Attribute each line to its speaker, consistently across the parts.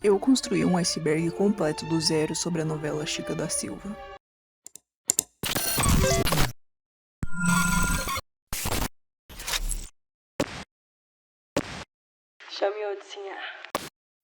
Speaker 1: Eu construí um iceberg completo do zero sobre a novela Chica da Silva.
Speaker 2: Chame o Odissinha.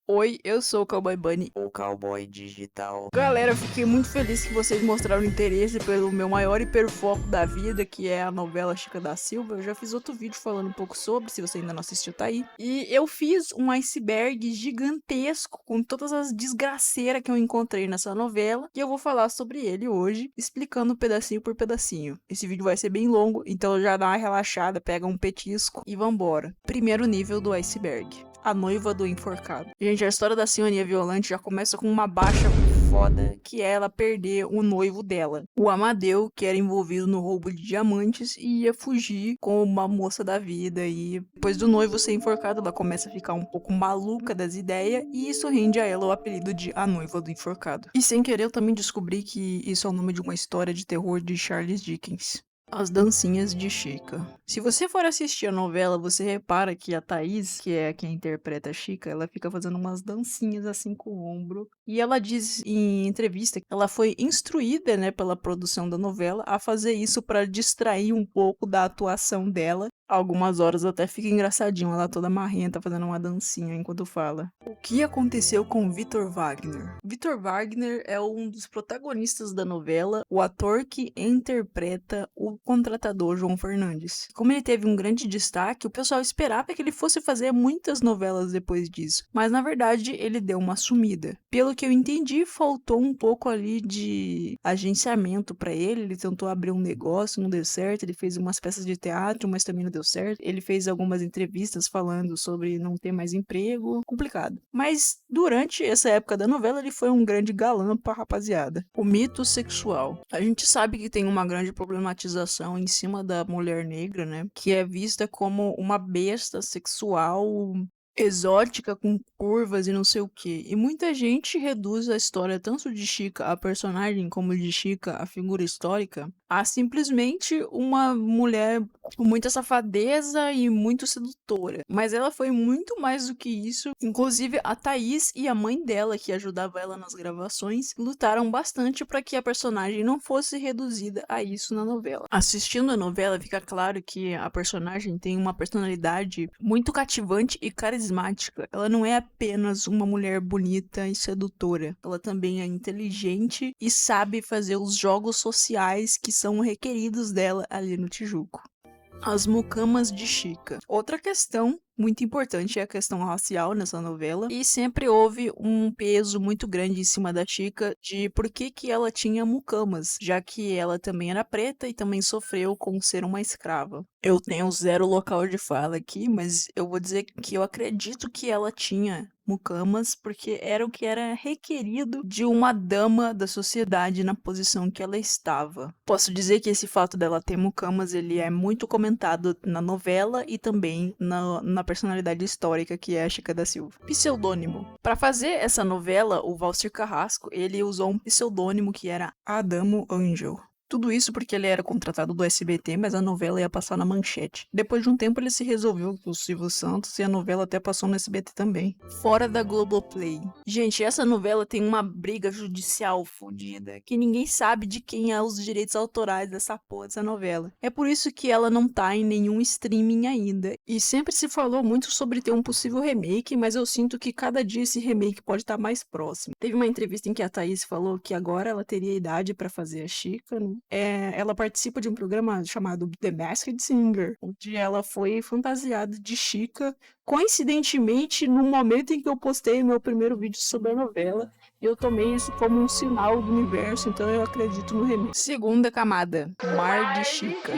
Speaker 1: Oi, eu sou o Cowboy Bunny,
Speaker 3: o cowboy digital.
Speaker 1: Galera, eu fiquei muito feliz que vocês mostraram interesse pelo meu maior hiperfoco da vida, que é a novela Chica da Silva. Eu já fiz outro vídeo falando um pouco sobre, se você ainda não assistiu, tá aí. E eu fiz um iceberg gigantesco com todas as desgraceiras que eu encontrei nessa novela, e eu vou falar sobre ele hoje, explicando pedacinho por pedacinho. Esse vídeo vai ser bem longo, então já dá uma relaxada, pega um petisco e vambora. Primeiro nível do iceberg. A noiva do enforcado. Gente, a história da Sionia Violante já começa com uma baixa foda, que é ela perder o noivo dela. O Amadeu, que era envolvido no roubo de diamantes e ia fugir com uma moça da vida. E depois do noivo ser enforcado, ela começa a ficar um pouco maluca das ideias, e isso rende a ela o apelido de a noiva do enforcado. E sem querer eu também descobri que isso é o nome de uma história de terror de Charles Dickens. As dancinhas de Chica. Se você for assistir a novela, você repara que a Thaís, que é quem interpreta a Chica, ela fica fazendo umas dancinhas assim com o ombro. E ela diz em entrevista que ela foi instruída, né, pela produção da novela a fazer isso para distrair um pouco da atuação dela. Algumas horas até fica engraçadinho, ela toda marrenta fazendo uma dancinha enquanto fala. O que aconteceu com Vitor Wagner? Vitor Wagner é um dos protagonistas da novela, o ator que interpreta o contratador João Fernandes. Como ele teve um grande destaque, o pessoal esperava que ele fosse fazer muitas novelas depois disso, mas na verdade ele deu uma sumida. Pelo que eu entendi, faltou um pouco ali de agenciamento para ele. Ele tentou abrir um negócio, não deu certo, ele fez umas peças de teatro, mas também não deu certo. Ele fez algumas entrevistas falando sobre não ter mais emprego, complicado. Mas durante essa época da novela ele foi um grande galã pra rapaziada. O mito sexual. A gente sabe que tem uma grande problematização em cima da mulher negra, né? Que é vista como uma besta sexual exótica com curvas e não sei o que. E muita gente reduz a história tanto de Chica, a personagem, como de Chica, a figura histórica, a simplesmente uma mulher com muita safadeza e muito sedutora. Mas ela foi muito mais do que isso. Inclusive, a Thaís e a mãe dela, que ajudava ela nas gravações, lutaram bastante para que a personagem não fosse reduzida a isso na novela. Assistindo a novela, fica claro que a personagem tem uma personalidade muito cativante e carismática. Ela não é apenas uma mulher bonita e sedutora. Ela também é inteligente e sabe fazer os jogos sociais que são requeridos dela ali no Tijuco. As mucamas de Chica. Outra questão muito importante é a questão racial nessa novela, e sempre houve um peso muito grande em cima da Chica de por que ela tinha mucamas, já que ela também era preta e também sofreu com ser uma escrava. Eu tenho zero local de fala aqui, mas eu vou dizer que eu acredito que ela tinha mucamas porque era o que era requerido de uma dama da sociedade na posição que ela estava. Posso dizer que esse fato dela ter mucamas, ele é muito comentado na novela e também na personalidade histórica que é a Chica da Silva. Pseudônimo. Para fazer essa novela, o Valcir Carrasco, ele usou um pseudônimo que era Adamo Angel. Tudo isso porque ele era contratado do SBT, mas a novela ia passar na Manchete. Depois de um tempo ele se resolveu com o Silvio Santos e a novela até passou no SBT também. Fora da Globoplay. Gente, essa novela tem uma briga judicial fodida, que ninguém sabe de quem é os direitos autorais dessa porra dessa novela. É por isso que ela não tá em nenhum streaming ainda. E sempre se falou muito sobre ter um possível remake, mas eu sinto que cada dia esse remake pode estar mais próximo. Teve uma entrevista em que a Thaís falou que agora ela teria idade pra fazer a Chica, né? Ela participa de um programa chamado The Masked Singer, onde ela foi fantasiada de Chica, coincidentemente no momento em que eu postei meu primeiro vídeo sobre a novela. Eu tomei isso como um sinal do universo, então eu acredito no remake. Segunda camada, Mar de Chica.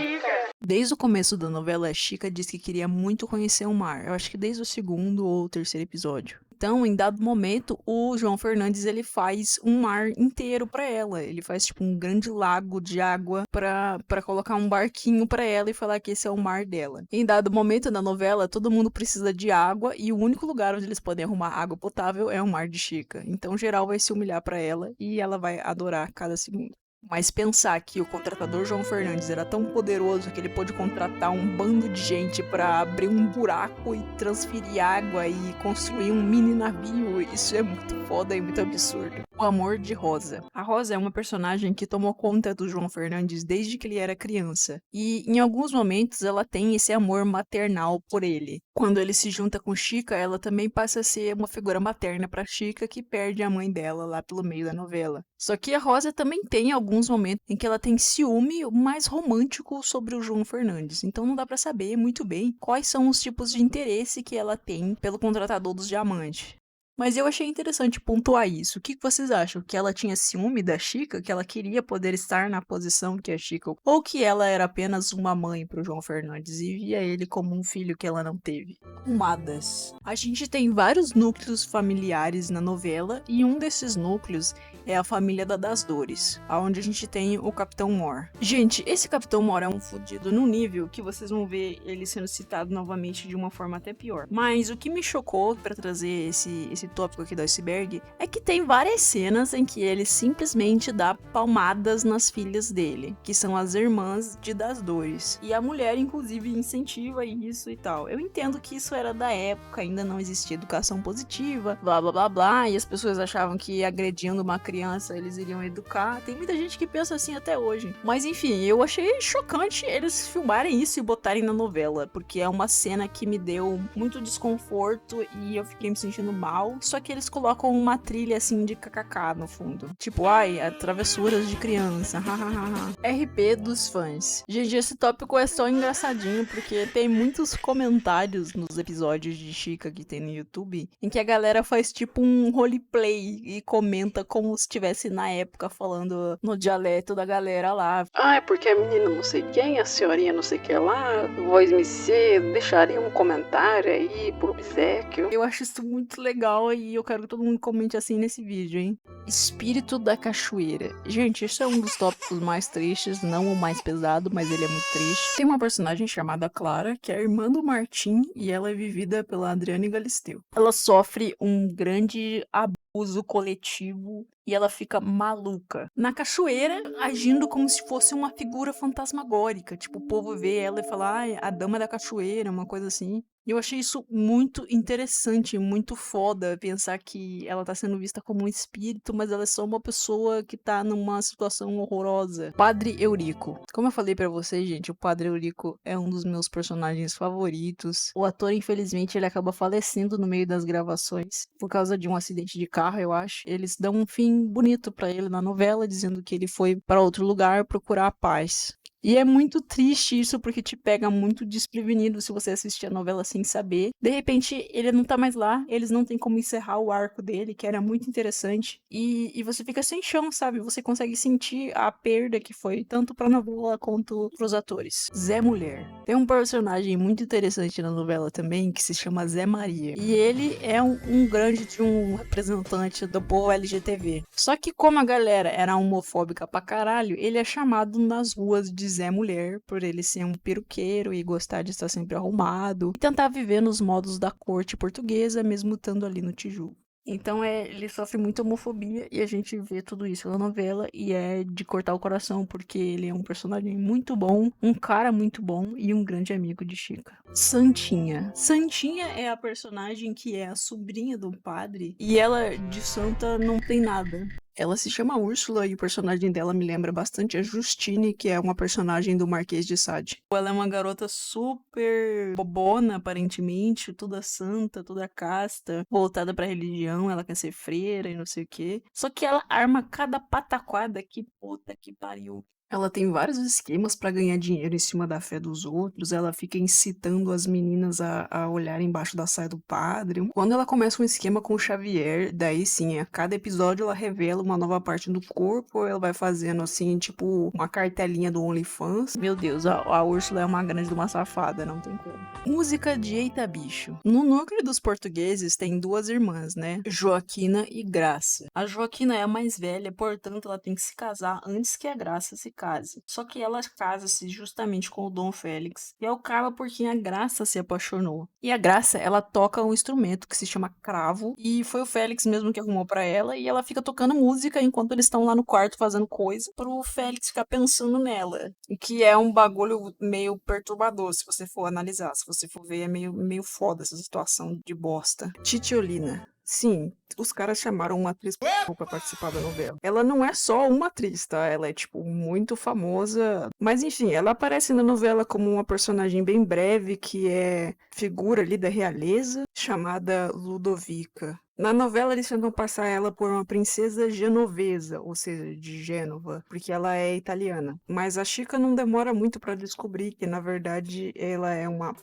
Speaker 1: Desde o começo da novela, a Chica disse que queria muito conhecer o mar. Eu acho que desde o segundo ou terceiro episódio. Então, em dado momento, o João Fernandes, ele faz um mar inteiro pra ela. Ele faz, tipo, um grande lago de água pra colocar um barquinho pra ela e falar que esse é o mar dela. Em dado momento na novela, todo mundo precisa de água e o único lugar onde eles podem arrumar água potável é o mar de Chica. Então, geral vai se humilhar pra ela e ela vai adorar cada segundo. Mas pensar que o contratador João Fernandes era tão poderoso que ele pôde contratar um bando de gente pra abrir um buraco e transferir água e construir um mini navio, isso é muito foda e muito absurdo. O amor de Rosa. A Rosa é uma personagem que tomou conta do João Fernandes desde que ele era criança. E em alguns momentos ela tem esse amor maternal por ele. Quando ele se junta com Chica, ela também passa a ser uma figura materna pra Chica, que perde a mãe dela lá pelo meio da novela. Só que a Rosa também tem alguns momentos em que ela tem ciúme mais romântico sobre o João Fernandes. Então não dá pra saber muito bem quais são os tipos de interesse que ela tem pelo contratador dos diamantes. Mas eu achei interessante pontuar isso. O que vocês acham? Que ela tinha ciúme da Chica? Que ela queria poder estar na posição que a Chica? Ou que ela era apenas uma mãe pro João Fernandes e via ele como um filho que ela não teve? Comadres. A gente tem vários núcleos familiares na novela e um desses núcleos é a família das Dores, onde a gente tem o Capitão Mor. Gente, esse Capitão Mor é um fudido num nível que vocês vão ver ele sendo citado novamente de uma forma até pior. Mas o que me chocou pra trazer esse tópico aqui do iceberg é que tem várias cenas em que ele simplesmente dá palmadas nas filhas dele, que são as irmãs de Das Dores. E a mulher, inclusive, incentiva isso e tal. Eu entendo que isso era da época, ainda não existia educação positiva, blá blá blá blá, e as pessoas achavam que agredindo uma criança eles iriam educar. Tem muita gente que pensa assim até hoje. Mas enfim, eu achei chocante eles filmarem isso e botarem na novela, porque é uma cena que me deu muito desconforto e eu fiquei me sentindo mal. Só que eles colocam uma trilha assim de kkk no fundo. Tipo, ai, travessuras de criança, hahaha. RP dos fãs. Gente, esse tópico é só engraçadinho porque tem muitos comentários nos episódios de Chica que tem no YouTube em que a galera faz tipo um roleplay e comenta como se estivesse na época falando no dialeto da galera lá.
Speaker 2: Ah, é porque a menina não sei quem, a senhorinha não sei o que lá, voz MC, deixaria um comentário aí por obséquio.
Speaker 1: Eu acho isso muito legal e eu quero que todo mundo comente assim nesse vídeo, hein? Espírito da Cachoeira. Gente, isso é um dos tópicos mais tristes, não o mais pesado, mas ele é muito triste. Tem uma personagem chamada Clara, que é a irmã do Martim, e ela é vivida pela Adriane Galisteu. Ela sofre um grande abuso coletivo e ela fica maluca na cachoeira, agindo como se fosse uma figura fantasmagórica. Tipo, o povo vê ela e fala, ai, a dama da cachoeira, uma coisa assim. E eu achei isso muito interessante, muito foda, pensar que ela tá sendo vista como um espírito, mas ela é só uma pessoa que tá numa situação horrorosa. Padre Eurico. Como eu falei pra vocês, gente, o Padre Eurico é um dos meus personagens favoritos. O ator, infelizmente, ele acaba falecendo no meio das gravações, por causa de um acidente de carro, eu acho. Eles dão um fim bonito pra ele na novela, dizendo que ele foi pra outro lugar procurar a paz. E é muito triste isso, porque te pega muito desprevenido se você assistir a novela sem saber. De repente, ele não tá mais lá, eles não têm como encerrar o arco dele, que era muito interessante. E você fica sem chão, sabe? Você consegue sentir a perda que foi, tanto pra novela quanto pros atores. Zé Mulher. Tem um personagem muito interessante na novela também, que se chama Zé Maria. E ele é um grande de um representante do povo LGTB. Só que como a galera era homofóbica pra caralho, ele é chamado nas ruas de Zé Mulher, por ele ser um peruqueiro e gostar de estar sempre arrumado, e tentar viver nos modos da corte portuguesa, mesmo estando ali no Tijuco. Então ele sofre muita homofobia e a gente vê tudo isso na novela e é de cortar o coração, porque ele é um personagem muito bom, um cara muito bom e um grande amigo de Chica. Santinha. Santinha é a personagem que é a sobrinha do padre e ela de santa não tem nada. Ela se chama Úrsula e o personagem dela me lembra bastante a Justine, que é uma personagem do Marquês de Sade. Ela é uma garota super bobona, aparentemente, toda santa, toda casta, voltada pra religião, ela quer ser freira e não sei o quê. Só que ela arma cada pataquada que puta que pariu. Ela tem vários esquemas pra ganhar dinheiro em cima da fé dos outros, ela fica incitando as meninas a olharem embaixo da saia do padre. Quando ela começa um esquema com o Xavier, daí sim, a cada episódio ela revela uma nova parte do corpo, ela vai fazendo assim, tipo, uma cartelinha do OnlyFans. Meu Deus, a Úrsula é uma grande de uma safada, não tem como. Música de Eita Bicho. No núcleo dos portugueses tem duas irmãs, né? Joaquina e Graça. A Joaquina é a mais velha, portanto ela tem que se casar antes que a Graça se case. Só que ela casa-se justamente com o Dom Félix, e é o cara por quem a Graça se apaixonou. E a Graça, ela toca um instrumento que se chama cravo, e foi o Félix mesmo que arrumou pra ela, e ela fica tocando música enquanto eles estão lá no quarto fazendo coisa, pro Félix ficar pensando nela. O que é um bagulho meio perturbador, se você for analisar. Se você for ver, é meio foda essa situação de bosta. Titiolina. Sim, os caras chamaram uma atriz pra participar da novela. Ela não é só uma atriz, tá? Ela é, tipo, muito famosa. Mas, enfim, ela aparece na novela como uma personagem bem breve, que é figura ali da realeza, chamada Ludovica. Na novela, eles tentam passar ela por uma princesa genovesa, ou seja, de Gênova, porque ela é italiana. Mas a Chica não demora muito pra descobrir que, na verdade, ela é uma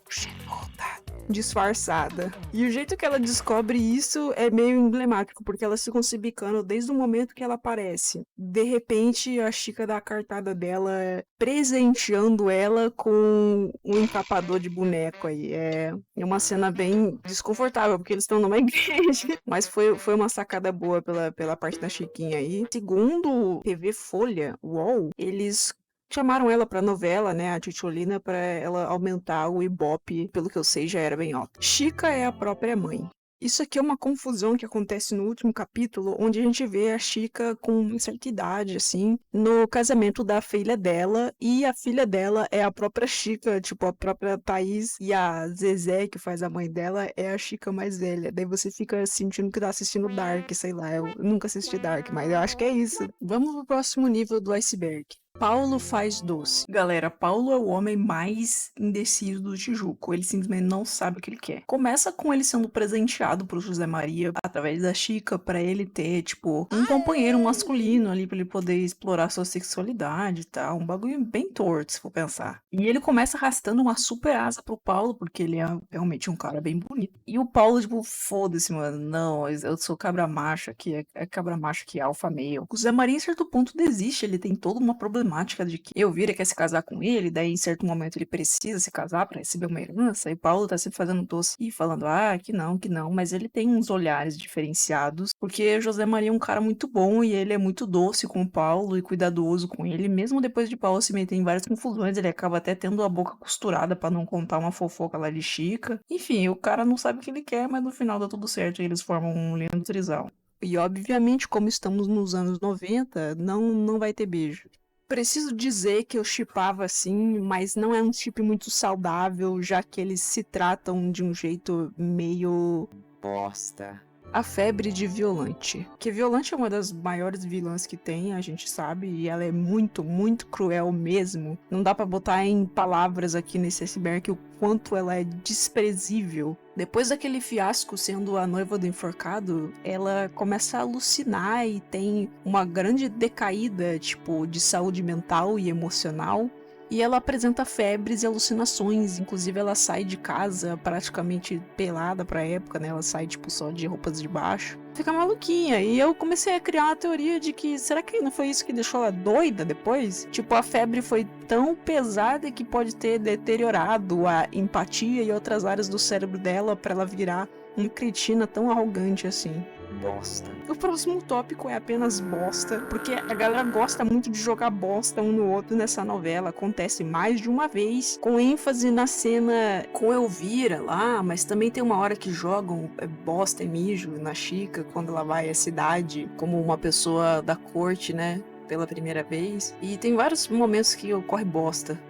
Speaker 1: disfarçada. E o jeito que ela descobre isso é meio emblemático, porque ela se ficam bicando desde o momento que ela aparece. De repente, a Chica dá a cartada dela, presenteando ela com um encapador de boneco aí. É uma cena bem desconfortável, porque eles estão numa igreja. Mas foi uma sacada boa pela parte da Chiquinha aí. Segundo TV Folha, UOL, eles chamaram ela pra novela, né, a Titiolina, pra ela aumentar o Ibope, pelo que eu sei, já era bem alto. Chica é a própria mãe. Isso aqui é uma confusão que acontece no último capítulo, onde a gente vê a Chica com uma certa idade, assim, no casamento da filha dela, e a filha dela é a própria Chica, tipo, a própria Thaís, e a Zezé, que faz a mãe dela, é a Chica mais velha. Daí você fica sentindo que tá assistindo Dark, sei lá, eu nunca assisti Dark, mas eu acho que é isso. Vamos pro próximo nível do iceberg. Paulo faz doce. Galera, Paulo é o homem mais indeciso do Tijuco. Ele simplesmente não sabe o que ele quer. Começa com ele sendo presenteado pro José Maria através da Chica pra ele ter, tipo, um companheiro masculino ali pra ele poder explorar sua sexualidade e tal. Um bagulho bem torto, se for pensar. E ele começa arrastando uma super asa pro Paulo, porque ele é realmente um cara bem bonito. E o Paulo, tipo, foda-se, mano. Não, eu sou cabra macho aqui, é cabra macho que é alfa male. O José Maria, em certo ponto, desiste. Ele tem toda uma problemática de que Elvira quer se casar com ele, daí em certo momento ele precisa se casar pra receber uma herança, e Paulo tá sempre fazendo doce e falando, que não, mas ele tem uns olhares diferenciados, porque José Maria é um cara muito bom e ele é muito doce com o Paulo e cuidadoso com ele, mesmo depois de Paulo se meter em várias confusões, ele acaba até tendo a boca costurada pra não contar uma fofoca lá de Chica. Enfim, o cara não sabe o que ele quer, mas no final dá tudo certo e eles formam um lindo trisal. E obviamente, como estamos nos anos 90, não vai ter beijo. Preciso dizer que eu shippava assim, mas não é um chip muito saudável, já que eles se tratam de um jeito meio
Speaker 3: Bosta.
Speaker 1: a febre de Violante. Que Violante é uma das maiores vilãs que tem, a gente sabe, e ela é muito, muito cruel mesmo. Não dá pra botar em palavras aqui nesse iceberg o quanto ela é desprezível. Depois daquele fiasco sendo a noiva do enforcado, ela começa a alucinar e tem uma grande decaída, tipo, de saúde mental e emocional. E ela apresenta febres e alucinações, inclusive ela sai de casa praticamente pelada pra época, né? Ela sai, tipo, só de roupas de baixo. Fica maluquinha, e eu comecei a criar uma teoria de que, será que não foi isso que deixou ela doida depois? Tipo, a febre foi tão pesada que pode ter deteriorado a empatia e outras áreas do cérebro dela pra ela virar uma cretina tão arrogante assim.
Speaker 3: Bosta.
Speaker 1: O próximo tópico é apenas bosta, porque a galera gosta muito de jogar bosta um no outro nessa novela. Acontece mais de uma vez, com ênfase na cena com Elvira lá, mas também tem uma hora que jogam bosta e mijo na Chica quando ela vai à cidade como uma pessoa da corte, né? Pela primeira vez. E tem vários momentos que ocorre bosta.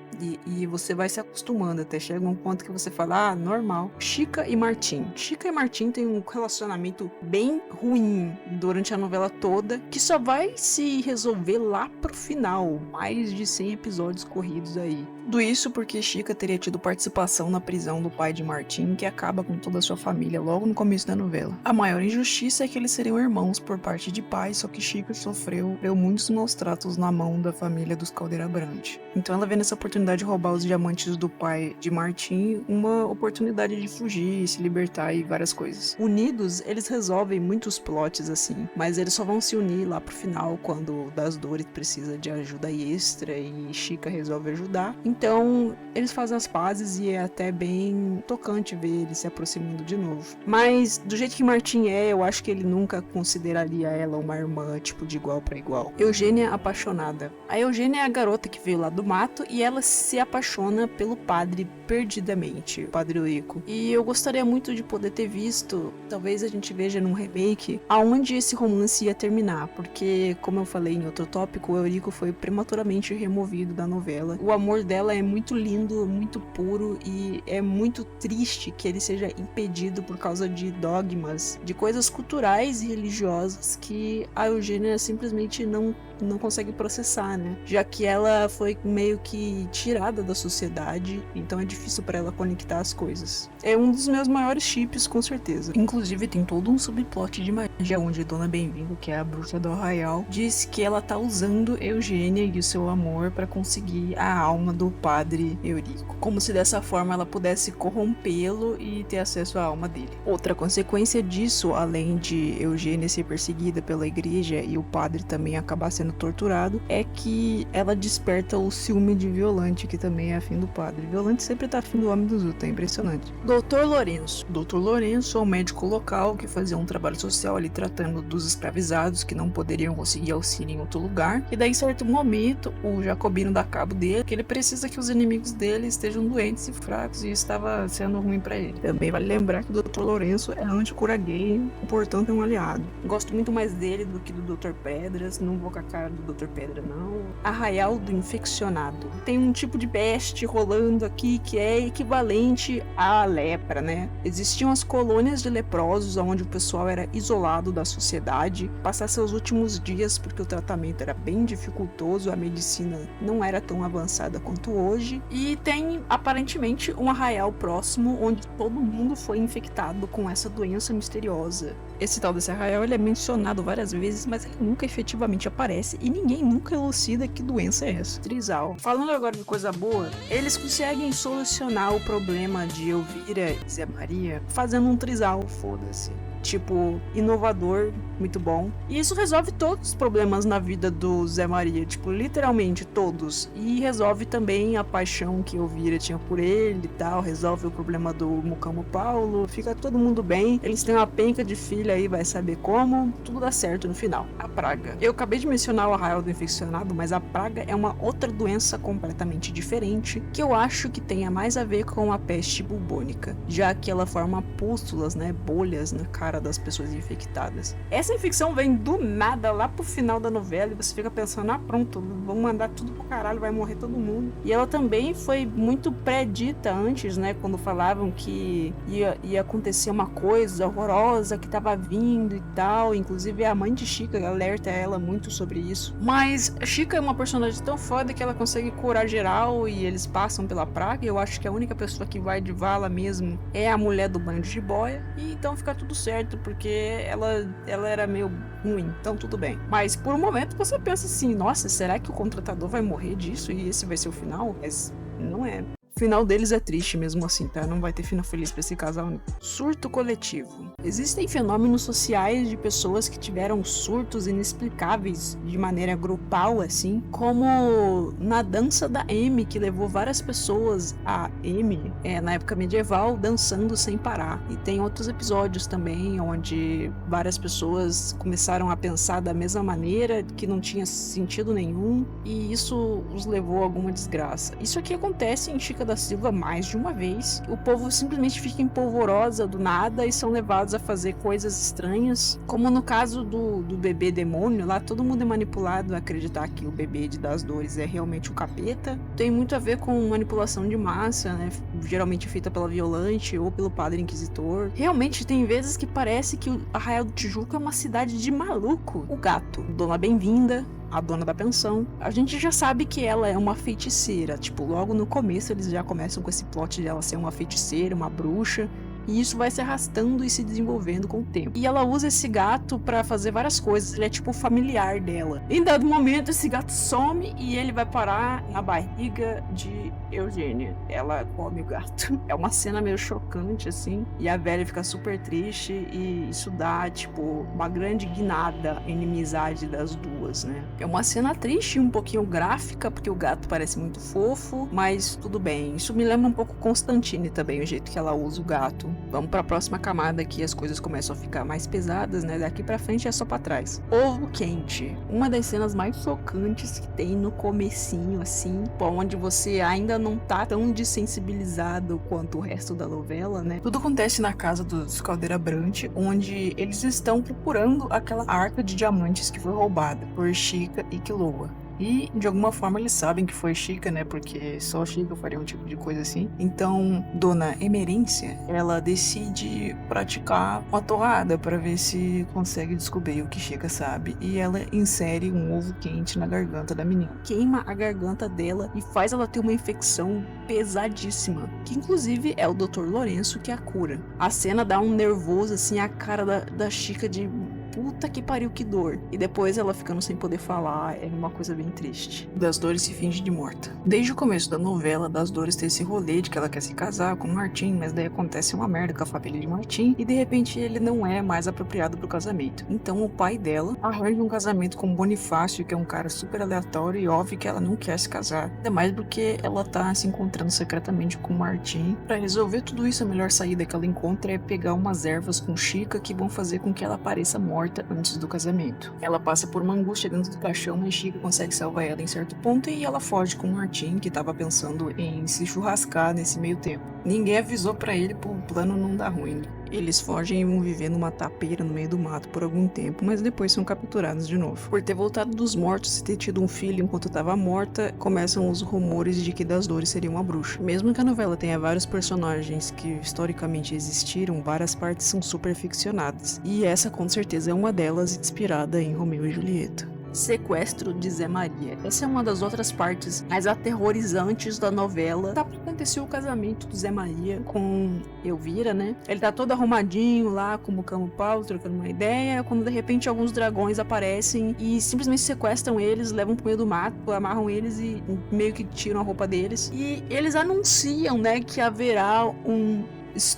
Speaker 1: E você vai se acostumando até chega um ponto que você fala, normal. Chica e Martim. Chica e Martim têm um relacionamento bem ruim durante a novela toda, que só vai se resolver lá pro final. Mais de 100 episódios corridos aí. Tudo isso porque Chica teria tido participação na prisão do pai de Martim, que acaba com toda a sua família logo no começo da novela. A maior injustiça é que eles seriam irmãos por parte de pai, só que Chica sofreu muitos maus tratos na mão da família dos Caldeira Brande. Então ela vê nessa oportunidade de roubar os diamantes do pai de Martim uma oportunidade de fugir, se libertar e várias coisas. Unidos, eles resolvem muitos plots assim, mas eles só vão se unir lá pro final, quando Das Dores precisa de ajuda extra e Chica resolve ajudar. Então, eles fazem as pazes e é até bem tocante ver eles se aproximando de novo. Mas, do jeito que Martin é, eu acho que ele nunca consideraria ela uma irmã, tipo, de igual pra igual. Eugênia apaixonada. A Eugênia é a garota que veio lá do mato e ela se apaixona pelo padre perdidamente, o Padre Eurico. E eu gostaria muito de poder ter visto, talvez a gente veja num remake, aonde esse romance ia terminar, porque, como eu falei em outro tópico, o Eurico foi prematuramente removido da novela. O amor dela é muito lindo, muito puro e é muito triste que ele seja impedido por causa de dogmas, de coisas culturais e religiosas que a Eugênia simplesmente não consegue processar, né? Já que ela foi meio que tirada da sociedade, então é difícil pra ela conectar as coisas. É um dos meus maiores chips, com certeza. Inclusive, tem todo um subplot de magia, onde Dona Bem-vindo, que é a bruxa do Arraial, diz que ela tá usando Eugênia e o seu amor pra conseguir a alma do padre Eurico. Como se dessa forma ela pudesse corrompê-lo e ter acesso à alma dele. Outra consequência disso, além de Eugênia ser perseguida pela igreja e o padre também acabar sendo torturado, é que ela desperta o ciúme de Violante, que também é afim do padre. Violante sempre tá afim do homem dos outros, é impressionante. Dr. Lourenço. Dr. Lourenço é um médico local que fazia um trabalho social ali tratando dos escravizados que não poderiam conseguir auxílio em outro lugar. E daí, em certo momento, o Jacobino dá cabo dele, que ele precisa que os inimigos dele estejam doentes e fracos, e isso estava sendo ruim pra ele. Também vale lembrar que o Dr. Lourenço é anti-cura gay, portanto é um aliado. Gosto muito mais dele do que do Dr. Pedras, não vou com a cara do Dr. Pedra, não. Arraial do Infeccionado. Tem um tipo de peste rolando aqui que é equivalente à lepra, né? Existiam as colônias de leprosos, onde o pessoal era isolado da sociedade, passar seus últimos dias porque o tratamento era bem dificultoso, a medicina não era tão avançada quanto hoje. E tem, aparentemente, um arraial próximo, onde todo mundo foi infectado com essa doença misteriosa. Esse tal desse arraial, ele é mencionado várias vezes, mas ele nunca efetivamente aparece e ninguém nunca elucida que doença é essa. Trisal. Falando agora de coisa boa, eles conseguem solucionar o problema de Elvira e Zé Maria fazendo um trisal, foda-se. Tipo, inovador, muito bom. E isso resolve todos os problemas na vida do Zé Maria, tipo, literalmente todos. E resolve também a paixão que Elvira tinha por ele e tal, resolve o problema do Mucamo Paulo, fica todo mundo bem. Eles têm uma penca de filha aí, vai saber como, tudo dá certo no final. A praga. Eu acabei de mencionar o arraial do infeccionado, mas a praga é uma outra doença completamente diferente, que eu acho que tenha mais a ver com a peste bubônica, já que ela forma pústulas, né, bolhas na cara das pessoas infectadas. Essa infecção vem do nada lá pro final da novela e você fica pensando, ah, pronto, vão mandar tudo pro caralho, vai morrer todo mundo. E ela também foi muito predita antes, né, quando falavam que ia acontecer uma coisa horrorosa que tava vindo e tal. Inclusive a mãe de Chica alerta ela muito sobre isso. Mas Chica é uma personagem tão foda que ela consegue curar geral e eles passam pela praga. Eu acho que a única pessoa que vai de vala mesmo é a mulher do banho de jiboia. E então fica tudo certo, porque ela era meio ruim, então tudo bem. Mas por um momento você pensa assim, nossa, será que o contratador vai morrer disso e esse vai ser o final? Mas não é. O final deles é triste mesmo assim, tá? Não vai ter final feliz pra esse casal. Surto coletivo. Existem fenômenos sociais de pessoas que tiveram surtos inexplicáveis de maneira grupal, assim, como na dança da M, que levou várias pessoas a M, na época medieval, dançando sem parar. E tem outros episódios também, onde várias pessoas começaram a pensar da mesma maneira, que não tinha sentido nenhum, e isso os levou a alguma desgraça. Isso aqui acontece em Chica da Silva mais de uma vez. O povo simplesmente fica em polvorosa do nada e são levados a fazer coisas estranhas, como no caso do bebê demônio. Lá todo mundo é manipulado a acreditar que o bebê de Das Dores é realmente o capeta. Tem muito a ver com manipulação de massa, né, geralmente feita pela Violante ou pelo Padre Inquisitor. Realmente tem vezes que parece que o Arraial do Tijuca é uma cidade de maluco. O gato, Dona Bem-vinda, a dona da pensão, a gente já sabe que ela é uma feiticeira. Tipo, logo no começo eles já começam com esse plot de ela ser uma feiticeira, uma bruxa. E isso vai se arrastando e se desenvolvendo com o tempo. E ela usa esse gato pra fazer várias coisas. Ele é tipo o familiar dela. Em dado momento, esse gato some e ele vai parar na barriga de Eugênia. Ela come o gato. É uma cena meio chocante, assim. E a velha fica super triste. E isso dá, tipo, uma grande guinada em inimizade das duas, né? É uma cena triste, um pouquinho gráfica, porque o gato parece muito fofo. Mas tudo bem. Isso me lembra um pouco Constantine também, o jeito que ela usa o gato. Vamos pra próxima camada que as coisas começam a ficar mais pesadas, né? Daqui pra frente é só pra trás. Ovo quente. Uma das cenas mais chocantes que tem no comecinho, assim, onde você ainda não tá tão desensibilizado quanto o resto da novela, né? Tudo acontece na casa dos Caldeira Brant, onde eles estão procurando aquela arca de diamantes que foi roubada por Chica e Quiloa. E, de alguma forma, eles sabem que foi Chica, né? Porque só Chica faria um tipo de coisa assim. Então, Dona Emerência, ela decide praticar uma torrada para ver se consegue descobrir o que Chica sabe. E ela insere um ovo quente na garganta da menina. Queima a garganta dela e faz ela ter uma infecção pesadíssima. Que, inclusive, é o Dr. Lourenço que a cura. A cena dá um nervoso, assim, a cara da Chica de... puta que pariu, que dor. E depois ela ficando sem poder falar, é uma coisa bem triste. Das Dores se finge de morta. Desde o começo da novela, Das Dores tem esse rolê de que ela quer se casar com o Martim, mas daí acontece uma merda com a família de Martim, e de repente ele não é mais apropriado pro casamento. Então o pai dela arranja um casamento com Bonifácio, que é um cara super aleatório, e óbvio que ela não quer se casar. Ainda mais porque ela tá se encontrando secretamente com o Martim. Pra resolver tudo isso, a melhor saída que ela encontra é pegar umas ervas com Chica que vão fazer com que ela pareça morta antes do casamento. Ela passa por uma angústia dentro do caixão, mas Chica consegue salvar ela em certo ponto e ela foge com o Martim, que tava pensando em se churrascar nesse meio tempo. Ninguém avisou pra ele pro plano não dar ruim. Eles fogem e vão viver numa tapeira no meio do mato por algum tempo, mas depois são capturados de novo. Por ter voltado dos mortos e ter tido um filho enquanto estava morta, começam os rumores de que Das Dores seria uma bruxa. Mesmo que a novela tenha vários personagens que historicamente existiram, várias partes são super ficcionadas. E essa com certeza é uma delas, inspirada em Romeu e Julieta. Sequestro de Zé Maria. Essa é uma das outras partes mais aterrorizantes da novela. Tá pra acontecer o casamento do Zé Maria com Elvira, né? Ele tá todo arrumadinho lá, como camo pau, trocando uma ideia, quando de repente alguns dragões aparecem e simplesmente sequestram eles, levam pro meio do mato, amarram eles e meio que tiram a roupa deles. E eles anunciam, né, que haverá um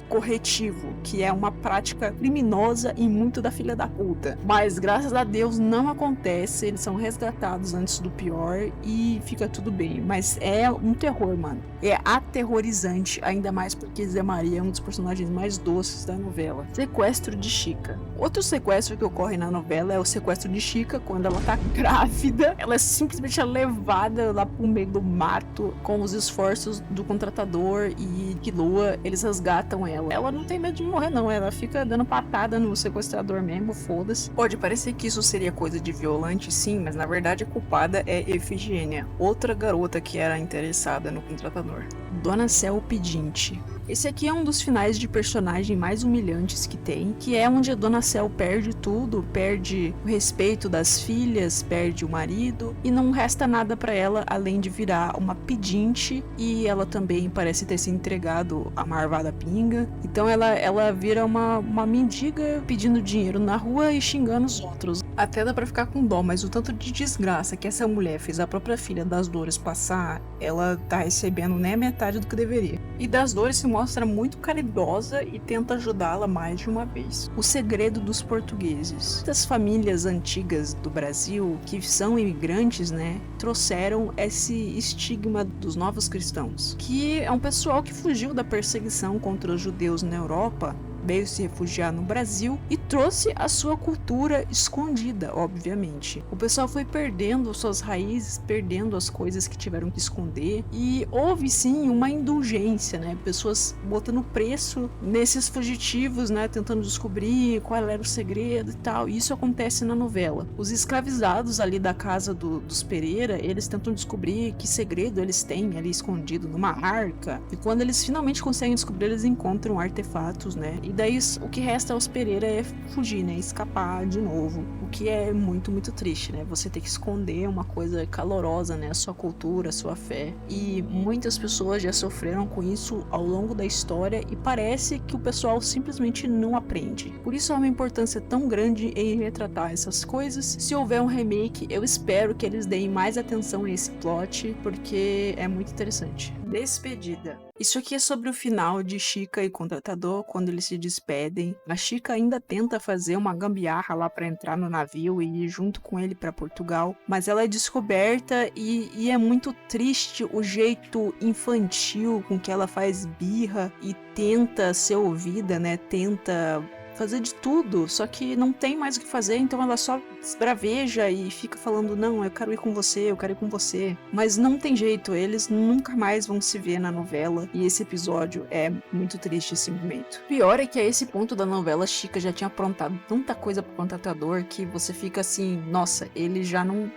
Speaker 1: corretivo, que é uma prática criminosa e muito da filha da puta. Mas graças a Deus não acontece, eles são resgatados antes do pior e fica tudo bem. Mas é um terror, mano. É aterrorizante, ainda mais porque Zé Maria é um dos personagens mais doces da novela. Sequestro de Chica. Outro sequestro que ocorre na novela é o sequestro de Chica quando ela tá grávida. Ela é simplesmente levada lá pro meio do mato com os esforços do contratador e Quiloa, eles resgatam ela. Ela não tem medo de morrer, não. Ela fica dando patada no sequestrador mesmo, foda-se. Pode parecer que isso seria coisa de Violante, sim, mas na verdade a culpada é Efigênia, outra garota que era interessada no contratador. Dona Céu Pedinte. Esse aqui é um dos finais de personagem mais humilhantes que tem, que é onde a Dona Céu perde tudo, perde o respeito das filhas, perde o marido e não resta nada pra ela além de virar uma pedinte, e ela também parece ter se entregado à marvada pinga. Então ela vira uma mendiga pedindo dinheiro na rua e xingando os outros. Até dá pra ficar com dó, mas o tanto de desgraça que essa mulher fez a própria filha Das Dores passar, ela tá recebendo nem a metade do que deveria. E Das Dores se mostra muito caridosa e tenta ajudá-la mais de uma vez. O segredo dos portugueses. Das famílias antigas do Brasil, que são imigrantes, né, trouxeram esse estigma dos novos cristãos, que é um pessoal que fugiu da perseguição contra os judeus na Europa, veio se refugiar no Brasil e trouxe a sua cultura escondida, obviamente. O pessoal foi perdendo suas raízes, perdendo as coisas que tiveram que esconder, e houve sim uma indulgência, né? Pessoas botando preço nesses fugitivos, né? Tentando descobrir qual era o segredo e tal. E isso acontece na novela. Os escravizados ali da casa dos Pereira, eles tentam descobrir que segredo eles têm ali escondido numa arca. E quando eles finalmente conseguem descobrir, eles encontram artefatos, né? E daí o que resta aos Pereira é fugir, né? Escapar de novo. O que é muito, muito triste, né? Você ter que esconder uma coisa calorosa, né? A sua cultura, a sua fé. E muitas pessoas já sofreram com isso ao longo da história e parece que o pessoal simplesmente não aprende. Por isso há uma importância tão grande em retratar essas coisas. Se houver um remake, eu espero que eles deem mais atenção a esse plot, porque é muito interessante. Despedida. Isso aqui é sobre o final de Chica e Contratador, quando eles se despedem. A Chica ainda tenta fazer uma gambiarra lá pra entrar no navio e ir junto com ele pra Portugal, mas ela é descoberta e é muito triste o jeito infantil com que ela faz birra e tenta ser ouvida, né? Tenta fazer de tudo, só que não tem mais o que fazer, então ela só esbraveja e fica falando, não, eu quero ir com você, eu quero ir com você. Mas não tem jeito, eles nunca mais vão se ver na novela, e esse episódio é muito triste esse momento. O pior é que a esse ponto da novela, Chica já tinha aprontado tanta coisa pro contratador que você fica assim, nossa, ele já não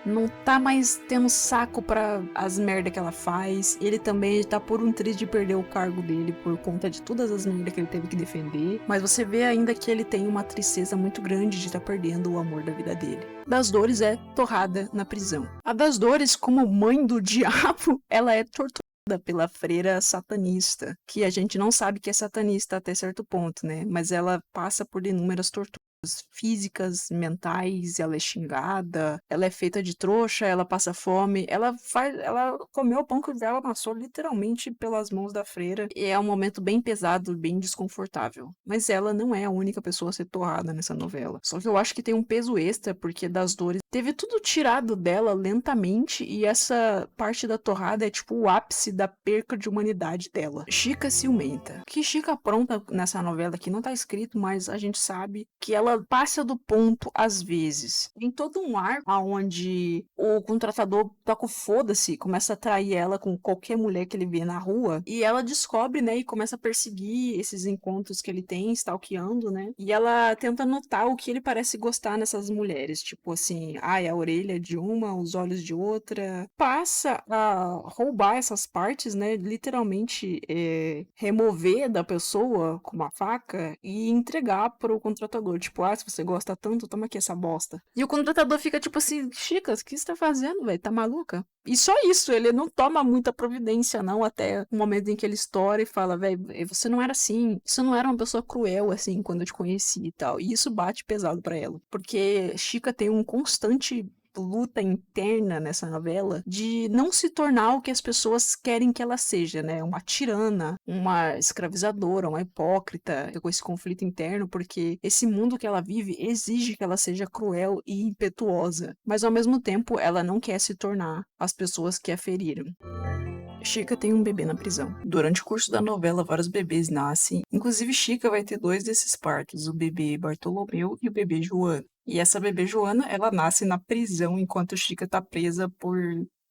Speaker 1: tá mais tendo saco pra as merda que ela faz, ele também tá por um triz de perder o cargo dele por conta de todas as merda que ele teve que defender, mas você vê ainda que ele tem uma tristeza muito grande de estar perdendo o amor da vida dele. Das Dores é torrada na prisão. A Das Dores, como mãe do diabo, ela é torturada pela freira satanista, que a gente não sabe que é satanista até certo ponto, né? Mas ela passa por inúmeras torturas físicas, mentais, ela é xingada, ela é feita de trouxa, ela passa fome, ela comeu o pão que ela amassou literalmente pelas mãos da freira, e é um momento bem pesado, bem desconfortável. Mas ela não é a única pessoa a ser torrada nessa novela. Só que eu acho que tem um peso extra, porque Das Dores teve tudo tirado dela lentamente, e essa parte da torrada é tipo o ápice da perca de humanidade dela. Chica ciumenta. O que Chica apronta nessa novela aqui não tá escrito, mas a gente sabe que ela passa do ponto às vezes. Tem todo um arco onde o contratador toca o foda-se, começa a trair ela com qualquer mulher que ele vê na rua, e ela descobre, né, e começa a perseguir esses encontros que ele tem, stalkeando, né, e ela tenta notar o que ele parece gostar nessas mulheres, tipo assim, a orelha de uma, os olhos de outra, passa a roubar essas partes, né, literalmente remover da pessoa com uma faca e entregar pro contratador, tipo, se você gosta tanto, toma aqui essa bosta. E o contratador fica tipo assim, Chica, o que você tá fazendo, velho? Tá maluca? E só isso, ele não toma muita providência, não, até o momento em que ele estoura e fala, velho, você não era assim, você não era uma pessoa cruel, assim, quando eu te conheci e tal. E isso bate pesado pra ela, porque Chica tem um constante luta interna nessa novela de não se tornar o que as pessoas querem que ela seja, né? Uma tirana, uma escravizadora, uma hipócrita, com esse conflito interno, porque esse mundo que ela vive exige que ela seja cruel e impetuosa, mas ao mesmo tempo ela não quer se tornar as pessoas que a feriram. Chica tem um bebê na prisão. Durante o curso da novela, vários bebês nascem. Inclusive, Chica vai ter 2 desses partos, o bebê Bartolomeu e o bebê Joana. E essa bebê Joana, ela nasce na prisão enquanto Chica tá presa por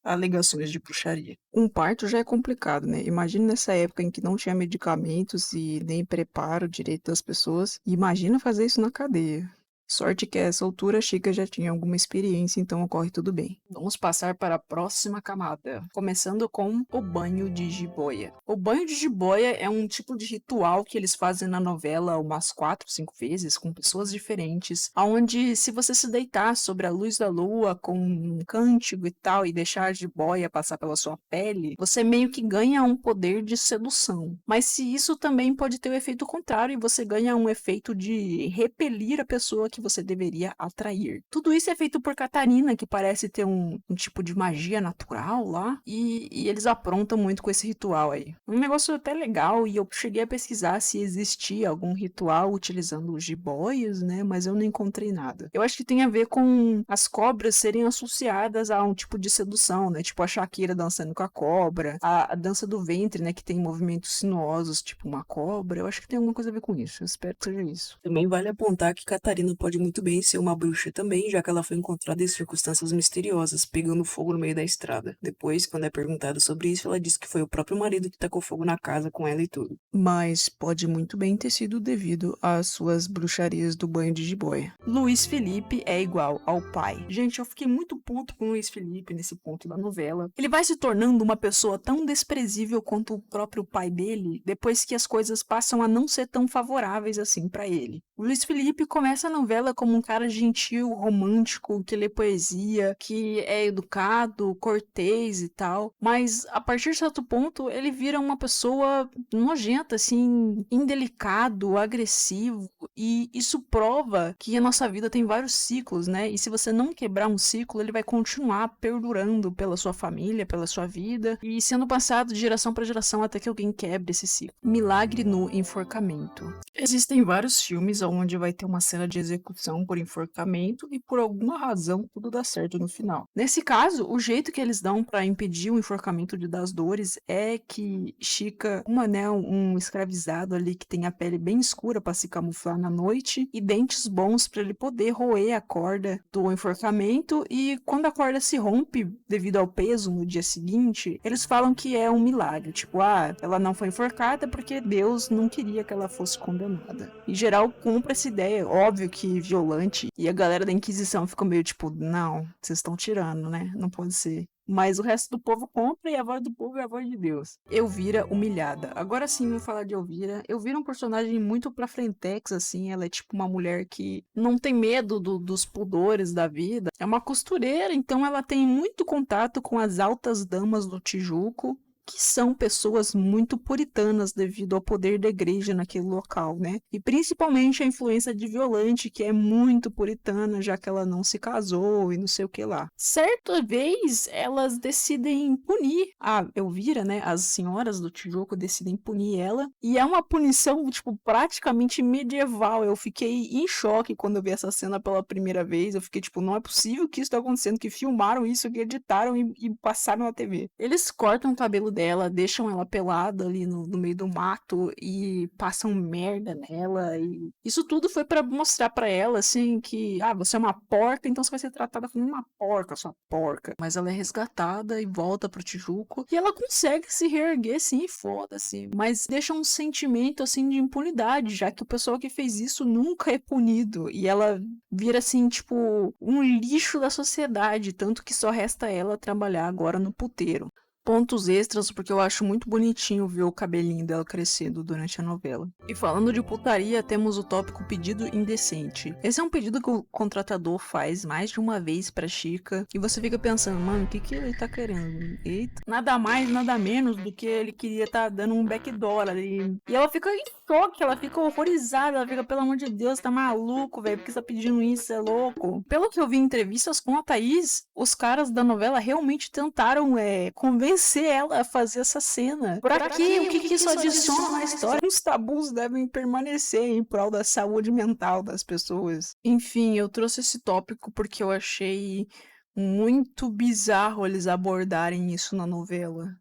Speaker 1: alegações de bruxaria. Um parto já é complicado, né? Imagina nessa época em que não tinha medicamentos e nem preparo direito das pessoas. Imagina fazer isso na cadeia. Sorte que a essa altura Chica já tinha alguma experiência, então ocorre tudo bem. Vamos passar para a próxima camada, começando com o banho de jiboia. O banho de jiboia é um tipo de ritual que eles fazem na novela umas 4, 5 vezes, com pessoas diferentes, onde se você se deitar sobre a luz da lua com um cântico e tal, e deixar a jiboia passar pela sua pele, você meio que ganha um poder de sedução. Mas se isso também pode ter o efeito contrário, e você ganha um efeito de repelir a pessoa que você deveria atrair. Tudo isso é feito por Catarina, que parece ter um tipo de magia natural lá, e eles aprontam muito com esse ritual aí. Um negócio até legal, e eu cheguei a pesquisar se existia algum ritual utilizando os jiboias, né, mas eu não encontrei nada. Eu acho que tem a ver com as cobras serem associadas a um tipo de sedução, né, tipo a Shakira dançando com a cobra, a dança do ventre, né, que tem movimentos sinuosos, tipo uma cobra. Eu acho que tem alguma coisa a ver com isso, eu espero que seja isso. Também vale apontar que Catarina pode
Speaker 4: pode muito bem ser uma bruxa também, já que ela foi encontrada em circunstâncias misteriosas, pegando fogo no meio da estrada. Depois, quando é perguntada sobre isso, ela disse que foi o próprio marido que tacou fogo na casa com ela e tudo.
Speaker 1: Mas pode muito bem ter sido devido às suas bruxarias do banho de jiboia. Luiz Felipe é igual ao pai. Gente, eu fiquei muito puto com o Luiz Felipe nesse ponto da novela. Ele vai se tornando uma pessoa tão desprezível quanto o próprio pai dele, depois que as coisas passam a não ser tão favoráveis assim pra ele. O Luiz Felipe começa a novela como um cara gentil, romântico, que lê poesia, que é educado, cortês e tal, mas a partir de certo ponto ele vira uma pessoa nojenta, assim, indelicado, agressivo, e isso prova que a nossa vida tem vários ciclos, né? E se você não quebrar um ciclo, ele vai continuar perdurando pela sua família, pela sua vida, e sendo passado de geração para geração até que alguém quebre esse ciclo. Milagre no enforcamento. Existem vários filmes onde vai ter uma cena de execução por enforcamento e por alguma razão tudo dá certo no final. Nesse caso, o jeito que eles dão pra impedir o enforcamento de dar as dores é que Chica, um escravizado ali que tem a pele bem escura pra se camuflar na noite e dentes bons pra ele poder roer a corda do enforcamento, e quando a corda se rompe devido ao peso no dia seguinte, eles falam que é um milagre, tipo, ela não foi enforcada porque Deus não queria que ela fosse condenada. Em geral, compra essa ideia, óbvio que violante, e a galera da Inquisição ficou meio tipo, não, vocês estão tirando, né? Não pode ser. Mas o resto do povo compra, e a voz do povo é a voz de Deus. Elvira humilhada. Agora sim, vou falar de Elvira. Elvira é um personagem muito pra frentex, assim. Ela é tipo uma mulher que não tem medo dos pudores da vida. É uma costureira, então ela tem muito contato com as altas damas do Tijuco, que são pessoas muito puritanas devido ao poder da igreja naquele local, né? E principalmente a influência de Violante, que é muito puritana, já que ela não se casou e não sei o que lá. Certa vez, elas decidem punir a Elvira, né? As senhoras do Tijuco decidem punir ela, e é uma punição, tipo, praticamente medieval. Eu fiquei em choque quando eu vi essa cena pela primeira vez. Eu fiquei tipo, não é possível que isso tá acontecendo, que filmaram isso, que editaram e passaram na TV. Eles cortam o cabelo dela, deixam ela pelada ali no meio do mato e passam merda nela, e isso tudo foi pra mostrar pra ela, assim, que, você é uma porca, então você vai ser tratada como uma porca, sua porca. Mas ela é resgatada e volta pro Tijuco, e ela consegue se reerguer, sim, e foda-se, mas deixa um sentimento, assim, de impunidade, já que o pessoal que fez isso nunca é punido, e ela vira, assim, tipo, um lixo da sociedade, tanto que só resta ela trabalhar agora no puteiro. Pontos extras, porque eu acho muito bonitinho ver o cabelinho dela crescendo durante a novela. E falando de putaria, temos o tópico pedido indecente. Esse é um pedido que o contratador faz mais de uma vez pra Chica, e você fica pensando, mano, o que ele tá querendo? Eita. Nada mais, nada menos do que ele queria tá dando um backdoor ali. E ela fica em choque, ela fica horrorizada, ela fica, pelo amor de Deus, tá maluco, velho, por que você tá pedindo isso, é louco? Pelo que eu vi em entrevistas com a Thaís, os caras da novela realmente tentaram convencer ela a fazer essa cena. Pra quê? O que isso adiciona na história? Os tabus devem permanecer em prol da saúde mental das pessoas. Enfim, eu trouxe esse tópico porque eu achei muito bizarro eles abordarem isso na novela.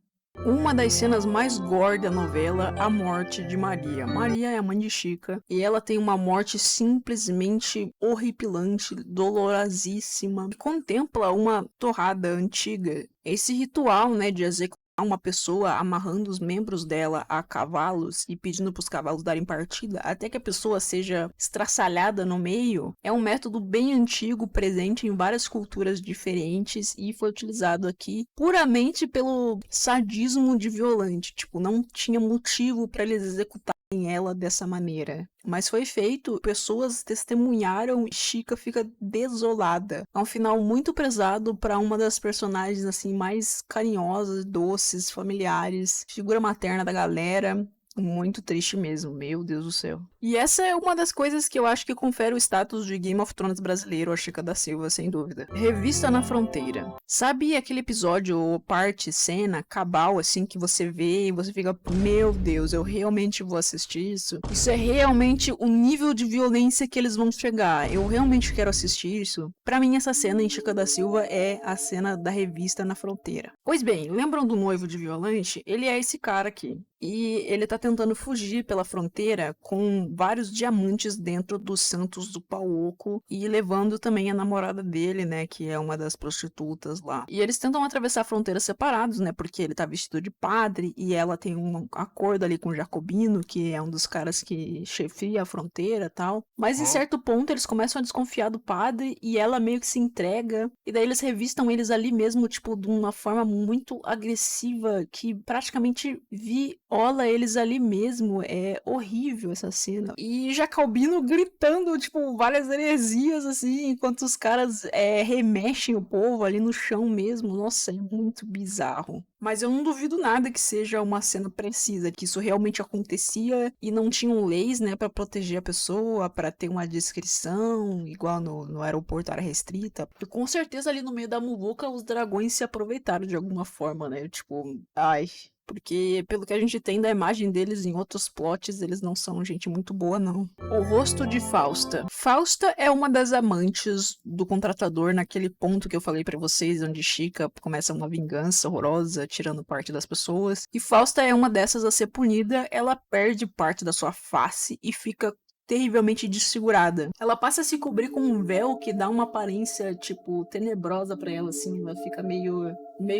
Speaker 1: Uma das cenas mais gore da novela, a morte de Maria. Maria é a mãe de Chica, e ela tem uma morte simplesmente horripilante, dolorosíssima, que contempla uma torrada antiga. Esse ritual, né, de executar uma pessoa amarrando os membros dela a cavalos e pedindo para os cavalos darem partida até que a pessoa seja estraçalhada no meio, é um método bem antigo, presente em várias culturas diferentes, e foi utilizado aqui puramente pelo sadismo de Violante. Tipo, não tinha motivo para eles executarem ela dessa maneira. Mas foi feito, pessoas testemunharam e Chica fica desolada. É um final muito pesado para uma das personagens assim mais carinhosas, doces, familiares, figura materna da galera. Muito triste mesmo, meu Deus do céu. E essa é uma das coisas que eu acho que confere o status de Game of Thrones brasileiro a Chica da Silva, sem dúvida. Revista na Fronteira. Sabe aquele episódio, ou parte, cena, cabal, assim, que você vê e você fica, meu Deus, eu realmente vou assistir isso? Isso é realmente o nível de violência que eles vão chegar. Eu realmente quero assistir isso? Pra mim, essa cena em Chica da Silva é a cena da Revista na Fronteira. Pois bem, lembram do noivo de Violante? Ele é esse cara aqui. E ele tá tentando fugir pela fronteira com vários diamantes dentro dos Santos do Pau Oco e levando também a namorada dele, né, que é uma das prostitutas lá. E eles tentam atravessar a fronteira separados, né, porque ele tá vestido de padre e ela tem um acordo ali com o Jacobino, que é um dos caras que chefia a fronteira e tal. Mas em certo ponto eles começam a desconfiar do padre e ela meio que se entrega. E daí eles revistam eles ali mesmo, tipo, de uma forma muito agressiva, que praticamente viola eles ali mesmo. É horrível essa cena. E Jacobino gritando, tipo, várias heresias, assim, enquanto os caras remexem o povo ali no chão mesmo. Nossa, é muito bizarro. Mas eu não duvido nada que seja uma cena precisa, que isso realmente acontecia e não tinham leis, né, pra proteger a pessoa, pra ter uma descrição, igual no aeroporto área restrita. E com certeza ali no meio da muvuca os dragões se aproveitaram de alguma forma, né, tipo, ai... Porque, pelo que a gente tem da imagem deles em outros plots, eles não são gente muito boa, não. O rosto de Fausta. Fausta é uma das amantes do contratador naquele ponto que eu falei pra vocês, onde Chica começa uma vingança horrorosa, tirando parte das pessoas. E Fausta é uma dessas a ser punida, ela perde parte da sua face e fica terrivelmente desfigurada. Ela passa a se cobrir com um véu que dá uma aparência, tipo, tenebrosa pra ela, assim. Ela fica meio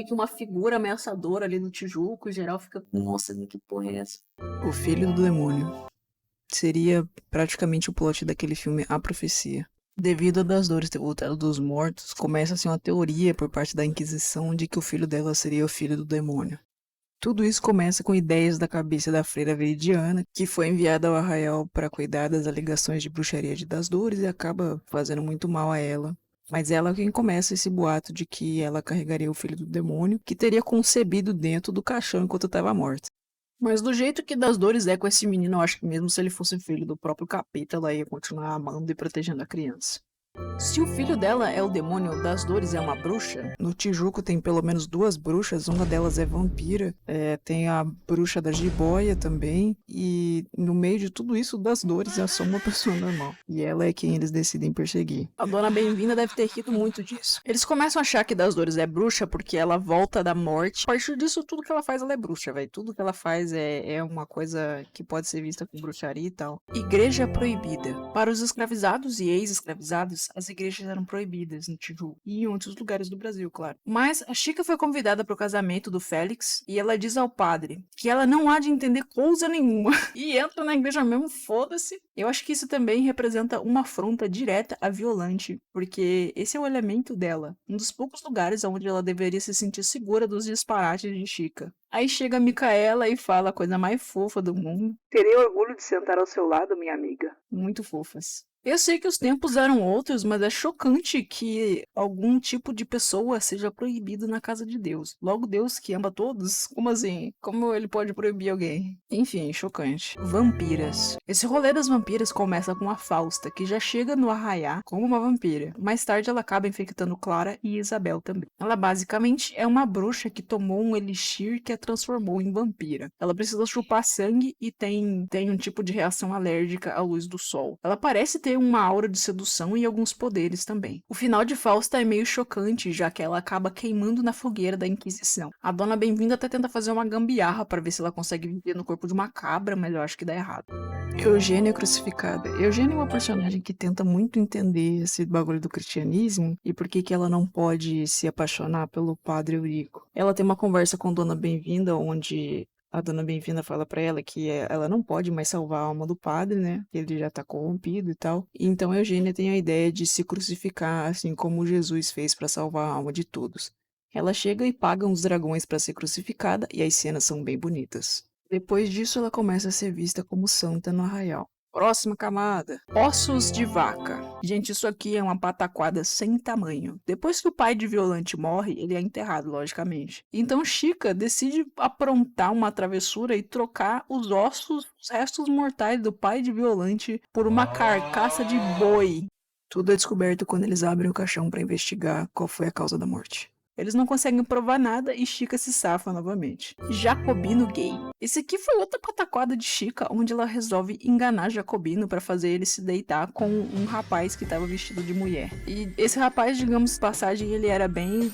Speaker 1: que uma figura ameaçadora ali no Tijuco. Em geral fica, nossa, que porra é essa? O filho do demônio. Seria praticamente o plot daquele filme A Profecia. Devido a das dores ter voltado dos mortos, começa-se uma teoria por parte da Inquisição de que o filho dela seria o filho do demônio. Tudo isso começa com ideias da cabeça da freira Veridiana, que foi enviada ao arraial para cuidar das alegações de bruxaria de Das Dores e acaba fazendo muito mal a ela. Mas ela é quem começa esse boato de que ela carregaria o filho do demônio, que teria concebido dentro do caixão enquanto estava morta. Mas do jeito que Das Dores é com esse menino, eu acho que mesmo se ele fosse filho do próprio capeta, ela ia continuar amando e protegendo a criança. Se o filho dela é o demônio, Das Dores é uma bruxa. No Tijuco tem pelo menos 2 bruxas, uma delas é vampira, tem a bruxa da jiboia também, e no meio de tudo isso, Das Dores é só uma pessoa normal. E ela é quem eles decidem perseguir. A Dona Bem-vinda deve ter rido muito disso. Eles começam a achar que Das Dores é bruxa porque ela volta da morte. A partir disso, tudo que ela faz, ela é bruxa, velho. Tudo que ela faz é uma coisa que pode ser vista com bruxaria e tal. Igreja proibida. Para os escravizados e ex-escravizados, as igrejas eram proibidas no Tijuco e em outros lugares do Brasil, claro. Mas a Chica foi convidada para o casamento do Félix e ela diz ao padre que ela não há de entender coisa nenhuma e entra na igreja mesmo, foda-se. Eu acho que isso também representa uma afronta direta a Violante, porque esse é o elemento dela, um dos poucos lugares onde ela deveria se sentir segura dos disparates de Chica. Aí chega a Micaela e fala a coisa mais fofa do mundo.
Speaker 2: Terei orgulho de sentar ao seu lado, minha amiga.
Speaker 1: Muito fofas. Eu sei que os tempos eram outros, mas é chocante que algum tipo de pessoa seja proibido na casa de Deus. Logo Deus que ama todos? Como assim? Como ele pode proibir alguém? Enfim, chocante. Vampiras. Esse rolê das vampiras começa com a Fausta, que já chega no arraiá como uma vampira. Mais tarde ela acaba infectando Clara e Isabel também. Ela basicamente é uma bruxa que tomou um elixir que a transformou em vampira. Ela precisa chupar sangue e tem um tipo de reação alérgica à luz do sol. Ela parece ter uma aura de sedução e alguns poderes também. O final de Fausta é meio chocante, já que ela acaba queimando na fogueira da Inquisição. A Dona Bem-vinda até tenta fazer uma gambiarra para ver se ela consegue viver no corpo de uma cabra, mas eu acho que dá errado. Eugênia crucificada. Eugênia é uma personagem que tenta muito entender esse bagulho do cristianismo e por que ela não pode se apaixonar pelo padre Eurico. Ela tem uma conversa com Dona Bem-vinda, onde a Dona Bem-vinda fala pra ela que ela não pode mais salvar a alma do padre, né? Que ele já tá corrompido e tal. Então a Eugênia tem a ideia de se crucificar, assim como Jesus fez pra salvar a alma de todos. Ela chega e paga uns dragões pra ser crucificada e as cenas são bem bonitas. Depois disso, ela começa a ser vista como santa no arraial. Próxima camada. Ossos de vaca. Gente, isso aqui é uma pataquada sem tamanho. Depois que o pai de Violante morre, ele é enterrado, logicamente. Então Chica decide aprontar uma travessura e trocar os restos mortais do pai de Violante por uma carcaça de boi. Tudo é descoberto quando eles abrem o caixão para investigar qual foi a causa da morte. Eles não conseguem provar nada e Chica se safa novamente. Jacobino gay. Esse aqui foi outra pataquada de Chica, onde ela resolve enganar Jacobino pra fazer ele se deitar com um rapaz que tava vestido de mulher. E esse rapaz, digamos de passagem, ele era bem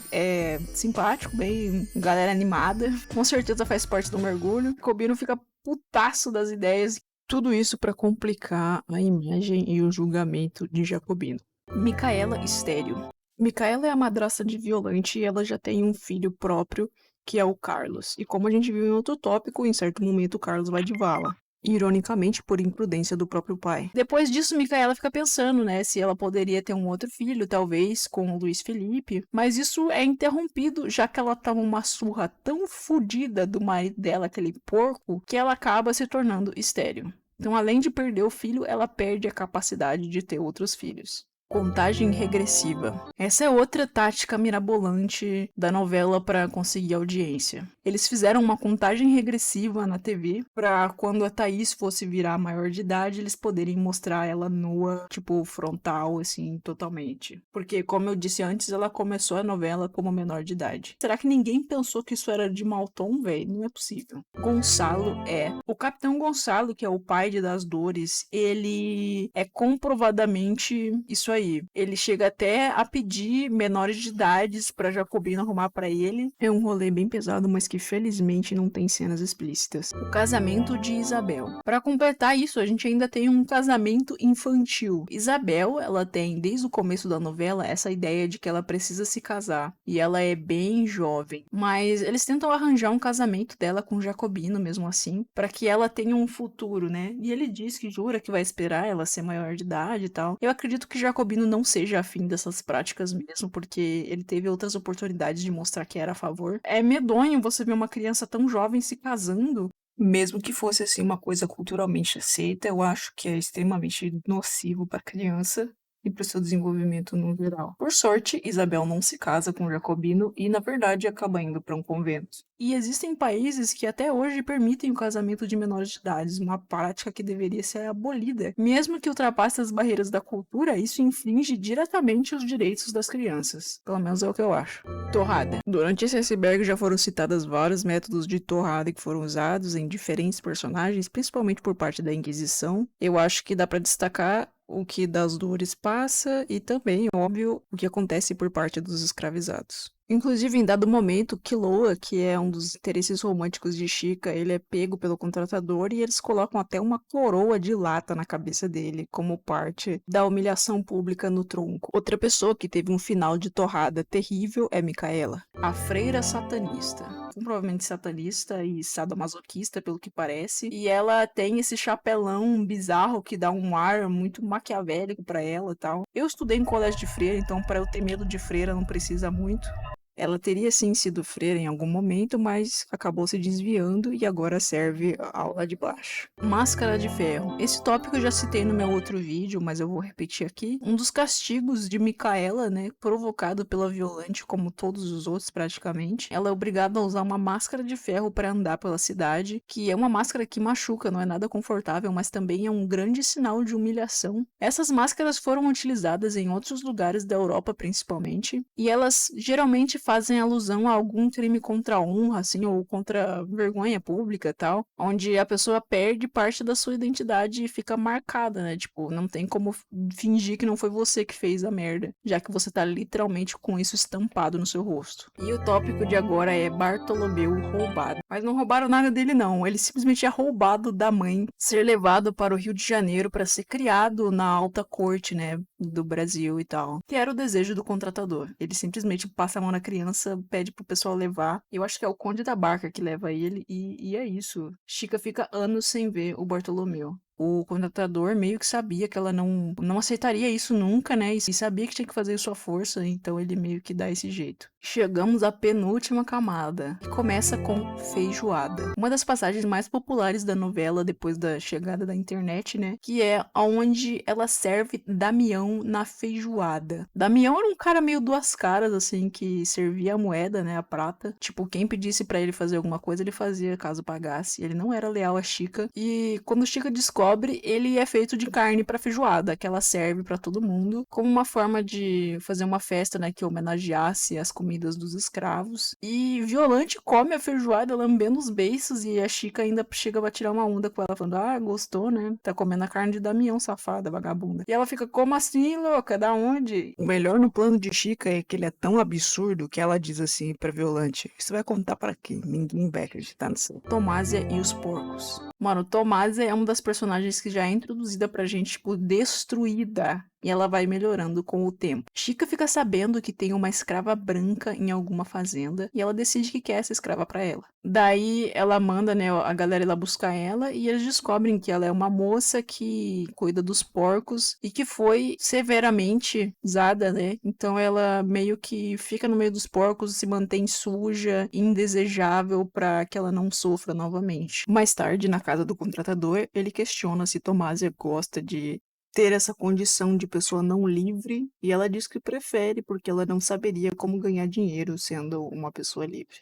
Speaker 1: simpático, bem galera animada. Com certeza faz parte do mergulho. Jacobino fica putaço das ideias. Tudo isso para complicar a imagem e o julgamento de Jacobino. Micaela estéril. Micaela é a madrasta de Violante e ela já tem um filho próprio, que é o Carlos. E como a gente viu em outro tópico, em certo momento o Carlos vai de vala. Ironicamente, por imprudência do próprio pai. Depois disso, Micaela fica pensando, né, se ela poderia ter um outro filho, talvez com o Luiz Felipe. Mas isso é interrompido, já que ela toma uma surra tão fodida do marido dela, aquele porco, que ela acaba se tornando estéril. Então, além de perder o filho, ela perde a capacidade de ter outros filhos. Contagem regressiva. Essa é outra tática mirabolante da novela para conseguir audiência. Eles fizeram uma contagem regressiva na TV para quando a Thaís fosse virar maior de idade, eles poderem mostrar ela nua, tipo, frontal, assim, totalmente. Porque, como eu disse antes, ela começou a novela como menor de idade. Será que ninguém pensou que isso era de mau tom, velho? Não é possível. Gonçalo é. O Capitão Gonçalo, que é o pai de Das Dores, ele é comprovadamente isso aí. Ele chega até a pedir menores de idades pra Jacobino arrumar pra ele. É um rolê bem pesado, mas que felizmente não tem cenas explícitas. O casamento de Isabel. Pra completar isso, a gente ainda tem um casamento infantil. Isabel, ela tem desde o começo da novela essa ideia de que ela precisa se casar. E ela é bem jovem. Mas eles tentam arranjar um casamento dela com Jacobino mesmo assim, pra que ela tenha um futuro, né? E ele diz que jura que vai esperar ela ser maior de idade e tal. Eu acredito que Jacobino não seja afim dessas práticas mesmo, porque ele teve outras oportunidades de mostrar que era a favor. É medonho você ver uma criança tão jovem se casando.
Speaker 4: Mesmo que fosse assim uma coisa culturalmente aceita, eu acho que é extremamente nocivo para a criança e para o seu desenvolvimento no geral. Por sorte, Isabel não se casa com Jacobino e, na verdade, acaba indo para um convento.
Speaker 1: E existem países que até hoje permitem o casamento de menores de idade, uma prática que deveria ser abolida. Mesmo que ultrapasse as barreiras da cultura, isso infringe diretamente os direitos das crianças. Pelo menos é o que eu acho. Torrada. Durante esse iceberg já foram citados vários métodos de torrada que foram usados em diferentes personagens, principalmente por parte da Inquisição. Eu acho que dá para destacar o que Das Dores passa e também, óbvio, o que acontece por parte dos escravizados. Inclusive, em dado momento, Quiloa, que é um dos interesses românticos de Chica, ele é pego pelo contratador e eles colocam até uma coroa de lata na cabeça dele, como parte da humilhação pública no tronco. Outra pessoa que teve um final de torrada terrível é Micaela, a freira satanista. Provavelmente satanista e sadomasoquista, pelo que parece. E ela tem esse chapelão bizarro que dá um ar muito maquiavélico pra ela e tal. Eu estudei em colégio de freira, então para eu ter medo de freira não precisa muito. Ela teria sim sido freira em algum momento, mas acabou se desviando e agora serve a aula de baixo. Máscara de ferro. Esse tópico eu já citei no meu outro vídeo, mas eu vou repetir aqui. Um dos castigos de Micaela, né, provocado pela Violante, como todos os outros praticamente, ela é obrigada a usar uma máscara de ferro para andar pela cidade, que é uma máscara que machuca, não é nada confortável, mas também é um grande sinal de humilhação. Essas máscaras foram utilizadas em outros lugares da Europa, principalmente, e elas geralmente fazem alusão a algum crime contra a honra, assim, ou contra a vergonha pública e tal, onde a pessoa perde parte da sua identidade e fica marcada, né? Tipo, não tem como fingir que não foi você que fez a merda, já que você tá literalmente com isso estampado no seu rosto. E o tópico de agora é Bartolomeu roubado. Mas não roubaram nada dele, não. Ele simplesmente é roubado da mãe, ser levado para o Rio de Janeiro para ser criado na alta corte, né, do Brasil e tal. Que era o desejo do contratador. Ele simplesmente passa a mão na criança, pede pro pessoal levar. Eu acho que é o Conde da Barca que leva ele e é isso. Chica fica anos sem ver o Bartolomeu. O contratador meio que sabia que ela não aceitaria isso nunca, né? E sabia que tinha que fazer sua força, então ele meio que dá esse jeito. Chegamos à penúltima camada, que começa com feijoada. Uma das passagens mais populares da novela depois da chegada da internet, né? Que é onde ela serve Damião na feijoada. Damião era um cara meio duas caras, assim, que servia a moeda, né? A prata. Tipo, quem pedisse pra ele fazer alguma coisa, ele fazia caso pagasse. Ele não era leal a Chica. E quando Chica descobre, ele é feito de carne pra feijoada, que ela serve pra todo mundo, como uma forma de fazer uma festa, né, que homenageasse as comidas dos escravos. E Violante come a feijoada lambendo os beiços e a Chica ainda chega pra tirar uma onda com ela, falando, ah, gostou, né? Tá comendo a carne de Damião, safada, vagabunda. E ela fica, como assim, louca? Da onde? O melhor no plano de Chica é que ele é tão absurdo que ela diz assim pra Violante, isso vai contar pra quem? Ninguém vai acreditar nisso. Tomásia e os porcos. Mano, Tomásia é uma das personagens personagens que já é introduzida pra gente, tipo, destruída. E ela vai melhorando com o tempo. Chica fica sabendo que tem uma escrava branca em alguma fazenda e ela decide que quer essa escrava pra ela. Daí ela manda, né, a galera ir lá buscar ela e eles descobrem que ela é uma moça que cuida dos porcos e que foi severamente usada, né? Então ela meio que fica no meio dos porcos, se mantém suja, indesejável pra que ela não sofra novamente. Mais tarde, na casa do contratador, ele questiona se Tomásia gosta de ter essa condição de pessoa não livre, e ela diz que prefere porque ela não saberia como ganhar dinheiro sendo uma pessoa livre.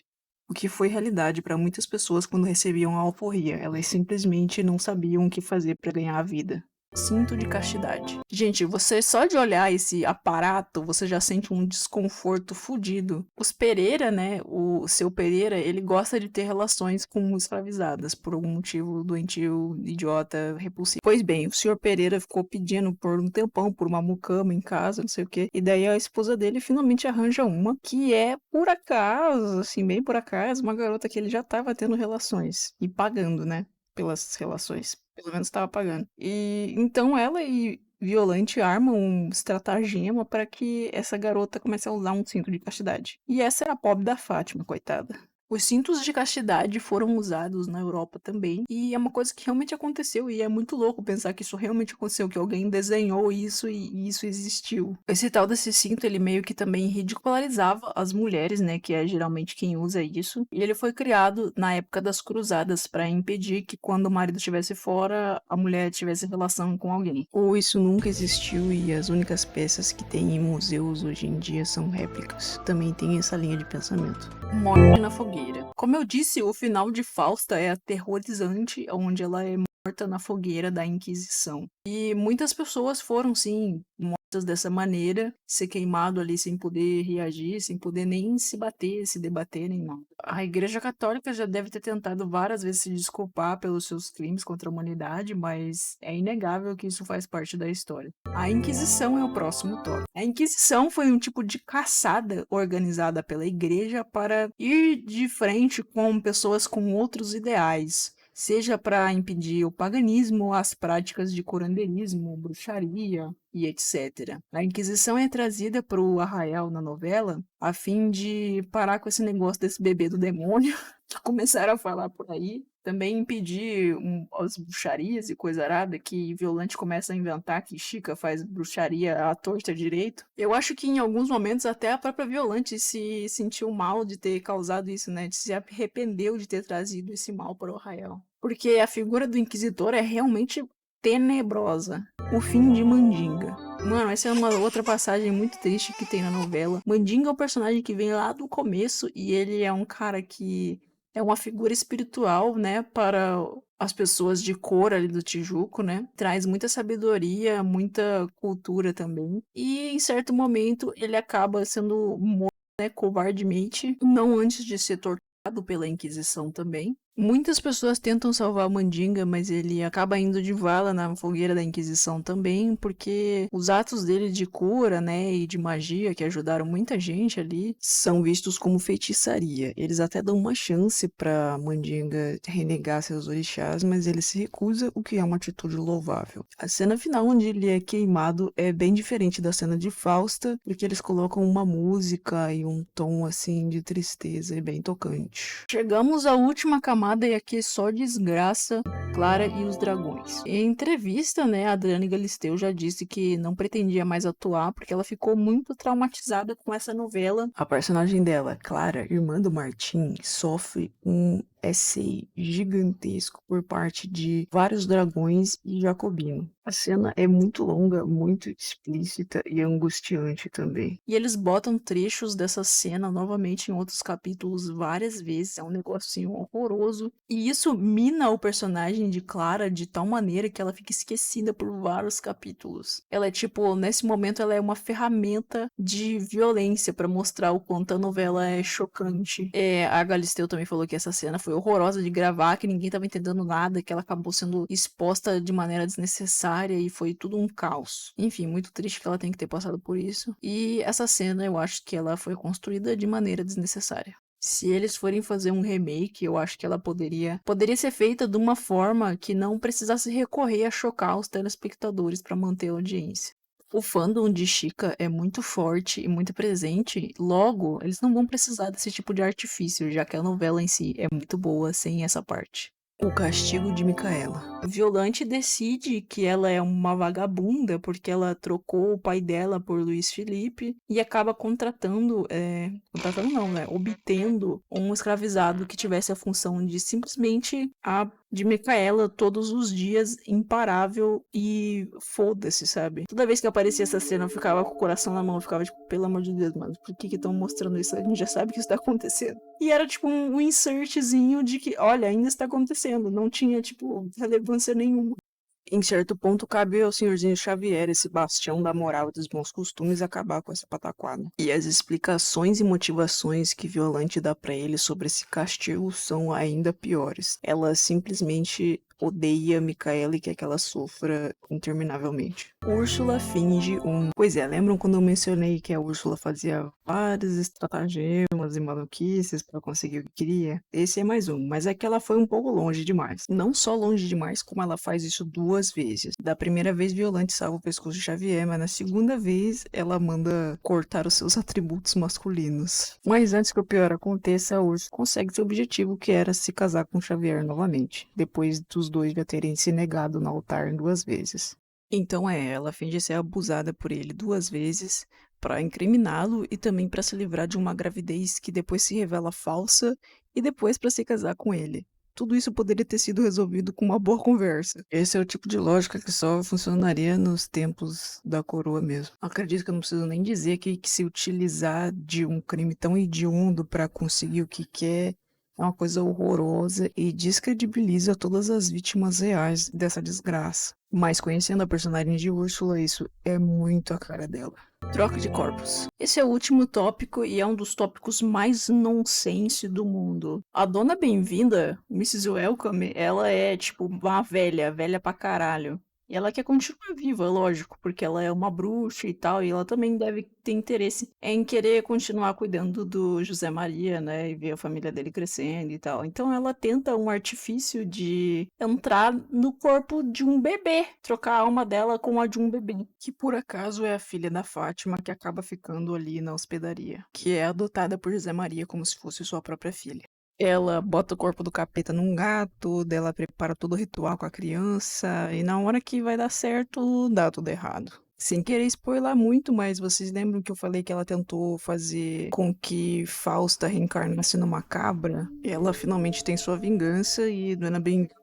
Speaker 1: O que foi realidade para muitas pessoas quando recebiam a alforria, elas simplesmente não sabiam o que fazer para ganhar a vida. Cinto de castidade. Gente, você só de olhar esse aparato, você já sente um desconforto fudido. Os Pereira, né, o seu Pereira, ele gosta de ter relações com escravizadas, por algum motivo doentio, idiota, repulsivo. Pois bem, o senhor Pereira ficou pedindo por um tempão por uma mucama em casa, não sei o quê, e daí a esposa dele finalmente arranja uma, que é, por acaso, assim, bem por acaso, uma garota que ele já tava tendo relações, e pagando, né, pelas relações. Pelo menos estava pagando. E então ela e Violante armam um estratagema para que essa garota comece a usar um cinto de castidade. E essa é a pobre da Fátima, coitada. Os cintos de castidade foram usados na Europa também, e é uma coisa que realmente aconteceu, e é muito louco pensar que isso realmente aconteceu, que alguém desenhou isso e isso existiu. Esse tal desse cinto, ele meio que também ridicularizava as mulheres, né, que é geralmente quem usa isso, e ele foi criado na época das cruzadas para impedir que quando o marido estivesse fora, a mulher tivesse relação com alguém. Ou isso nunca existiu e as únicas peças que tem em museus hoje em dia são réplicas. Também tem essa linha de pensamento. Morte na fogueira. Como eu disse, o final de Fausta é aterrorizante, onde ela é morta na fogueira da Inquisição. E muitas pessoas foram, sim, mortas dessa maneira, ser queimado ali sem poder reagir, sem poder nem se bater, se debater, nem nada. A Igreja Católica já deve ter tentado várias vezes se desculpar pelos seus crimes contra a humanidade, mas é inegável que isso faz parte da história. A Inquisição é o próximo tópico. A Inquisição foi um tipo de caçada organizada pela Igreja para ir de frente com pessoas com outros ideais, seja para impedir o paganismo, as práticas de curanderismo, bruxaria e etc. A Inquisição é trazida para o Arraial na novela a fim de parar com esse negócio desse bebê do demônio que começaram a falar por aí. Também impedir as bruxarias e coisa arada que Violante começa a inventar que Chica faz bruxaria à torta direito. Eu acho que em alguns momentos até a própria Violante se sentiu mal de ter causado isso, né? Se arrependeu de ter trazido esse mal para o Arraial. Porque a figura do Inquisitor é realmente tenebrosa. O fim de Mandinga. Mano, essa é uma outra passagem muito triste que tem na novela. Mandinga é um personagem que vem lá do começo e ele é um cara que é uma figura espiritual, né, para as pessoas de cor ali do Tijuco, né? Traz muita sabedoria, muita cultura também. E em certo momento ele acaba sendo morto, né, covardemente, não antes de ser torturado pela Inquisição também. Muitas pessoas tentam salvar o Mandinga, mas ele acaba indo de vala na fogueira da Inquisição também, porque os atos dele de cura, né, e de magia, que ajudaram muita gente ali, são vistos como feitiçaria. Eles até dão uma chance pra Mandinga renegar seus orixás, mas ele se recusa, o que é uma atitude louvável. A cena final, onde ele é queimado, é bem diferente da cena de Fausta, porque eles colocam uma música e um tom, assim, de tristeza, e bem tocante. Chegamos à última camada e aqui só desgraça, Clara e os Dragões. Em entrevista, né, a Adriane Galisteu já disse que não pretendia mais atuar porque ela ficou muito traumatizada com essa novela. A personagem dela, Clara, irmã do Martim, sofre um essay gigantesco por parte de vários dragões e Jacobino. A cena é muito longa, muito explícita e angustiante também. E eles botam trechos dessa cena novamente em outros capítulos várias vezes, é um negócio assim horroroso. E isso mina o personagem de Clara de tal maneira que ela fica esquecida por vários capítulos. Ela é tipo, nesse momento ela é uma ferramenta de violência pra mostrar o quanto a novela é chocante. A Galisteu também falou que essa cena foi horrorosa de gravar, que ninguém tava entendendo nada, que ela acabou sendo exposta de maneira desnecessária e foi tudo um caos. Enfim, muito triste que ela tenha que ter passado por isso. E essa cena eu acho que ela foi construída de maneira desnecessária. Se eles forem fazer um remake, eu acho que ela poderia ser feita de uma forma que não precisasse recorrer a chocar os telespectadores para manter a audiência. O fandom de Chica é muito forte e muito presente, logo, eles não vão precisar desse tipo de artifício, já que a novela em si é muito boa sem essa parte. O castigo de Micaela. Violante decide que ela é uma vagabunda porque ela trocou o pai dela por Luiz Felipe e acaba obtendo um escravizado que tivesse a função de simplesmente de Micaela todos os dias, imparável e foda-se, sabe? Toda vez que aparecia essa cena, eu ficava com o coração na mão, eu ficava tipo, pelo amor de Deus, mano, por que estão mostrando isso? A gente já sabe que isso tá acontecendo. E era tipo um insertzinho de que, olha, ainda está acontecendo, não tinha, tipo, relevância nenhuma. Em certo ponto, cabe ao senhorzinho Xavier, esse bastião da moral e dos bons costumes, acabar com essa pataquada. E as explicações e motivações que Violante dá pra ele sobre esse castigo são ainda piores. Ela simplesmente odeia Micaela e quer que ela sofra interminavelmente. Úrsula finge um... Pois é, lembram quando eu mencionei que a Úrsula fazia vários estratagemas e maluquices pra conseguir o que queria? Esse é mais um, mas é que ela foi um pouco longe demais. Não só longe demais, como ela faz isso 2 vezes. Da primeira vez, Violante salva o pescoço de Xavier, mas na segunda vez, ela manda cortar os seus atributos masculinos. Mas antes que o pior aconteça, a Úrsula consegue seu objetivo, que era se casar com Xavier novamente, depois dos dois já terem se negado no altar 2 vezes. Então ela finge ser abusada por ele 2 vezes para incriminá-lo e também para se livrar de uma gravidez que depois se revela falsa e depois para se casar com ele. Tudo isso poderia ter sido resolvido com uma boa conversa. Esse é o tipo de lógica que só funcionaria nos tempos da coroa mesmo. Acredito que eu não preciso nem dizer que se utilizar de um crime tão hediondo para conseguir o que quer é uma coisa horrorosa e descredibiliza todas as vítimas reais dessa desgraça. Mas conhecendo a personagem de Úrsula, isso é muito a cara dela. Troca de corpos. Esse é o último tópico e é um dos tópicos mais nonsense do mundo. A dona Bem-vinda, Mrs. Welcome, ela é tipo uma velha pra caralho. E ela quer continuar viva, lógico, porque ela é uma bruxa e tal, e ela também deve ter interesse em querer continuar cuidando do José Maria, né, e ver a família dele crescendo e tal. Então ela tenta um artifício de entrar no corpo de um bebê, trocar a alma dela com a de um bebê, que por acaso é a filha da Fátima, que acaba ficando ali na hospedaria, que é adotada por José Maria como se fosse sua própria filha. Ela bota o corpo do capeta num gato, dela prepara todo o ritual com a criança, e na hora que vai dar certo, dá tudo errado. Sem querer spoiler muito, mas vocês lembram que eu falei que ela tentou fazer com que Fausta reencarnasse numa cabra? Ela finalmente tem sua vingança e Dona Bem-vinda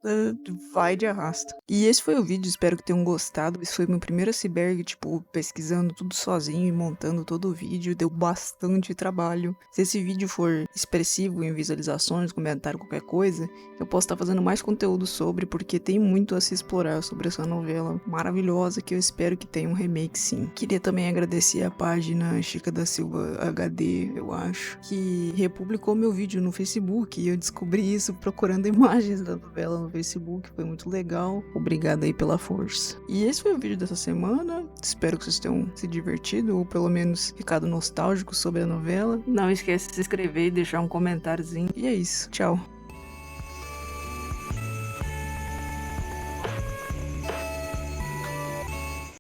Speaker 1: vai de arrasta. E esse foi o vídeo, espero que tenham gostado. Esse foi meu primeiro iceberg, tipo, pesquisando tudo sozinho e montando todo o vídeo. Deu bastante trabalho. Se esse vídeo for expressivo em visualizações, comentário, qualquer coisa, eu posso estar fazendo mais conteúdo sobre, porque tem muito a se explorar sobre essa novela maravilhosa que eu espero que tenha um remake sim. Queria também agradecer a página Chica da Silva HD, eu acho, que republicou meu vídeo no Facebook e eu descobri isso procurando imagens da novela no Facebook, foi muito legal. Obrigada aí pela força. E esse foi o vídeo dessa semana, espero que vocês tenham se divertido ou pelo menos ficado nostálgico sobre a novela. Não esquece de se inscrever e deixar um comentáriozinho. E é isso, tchau.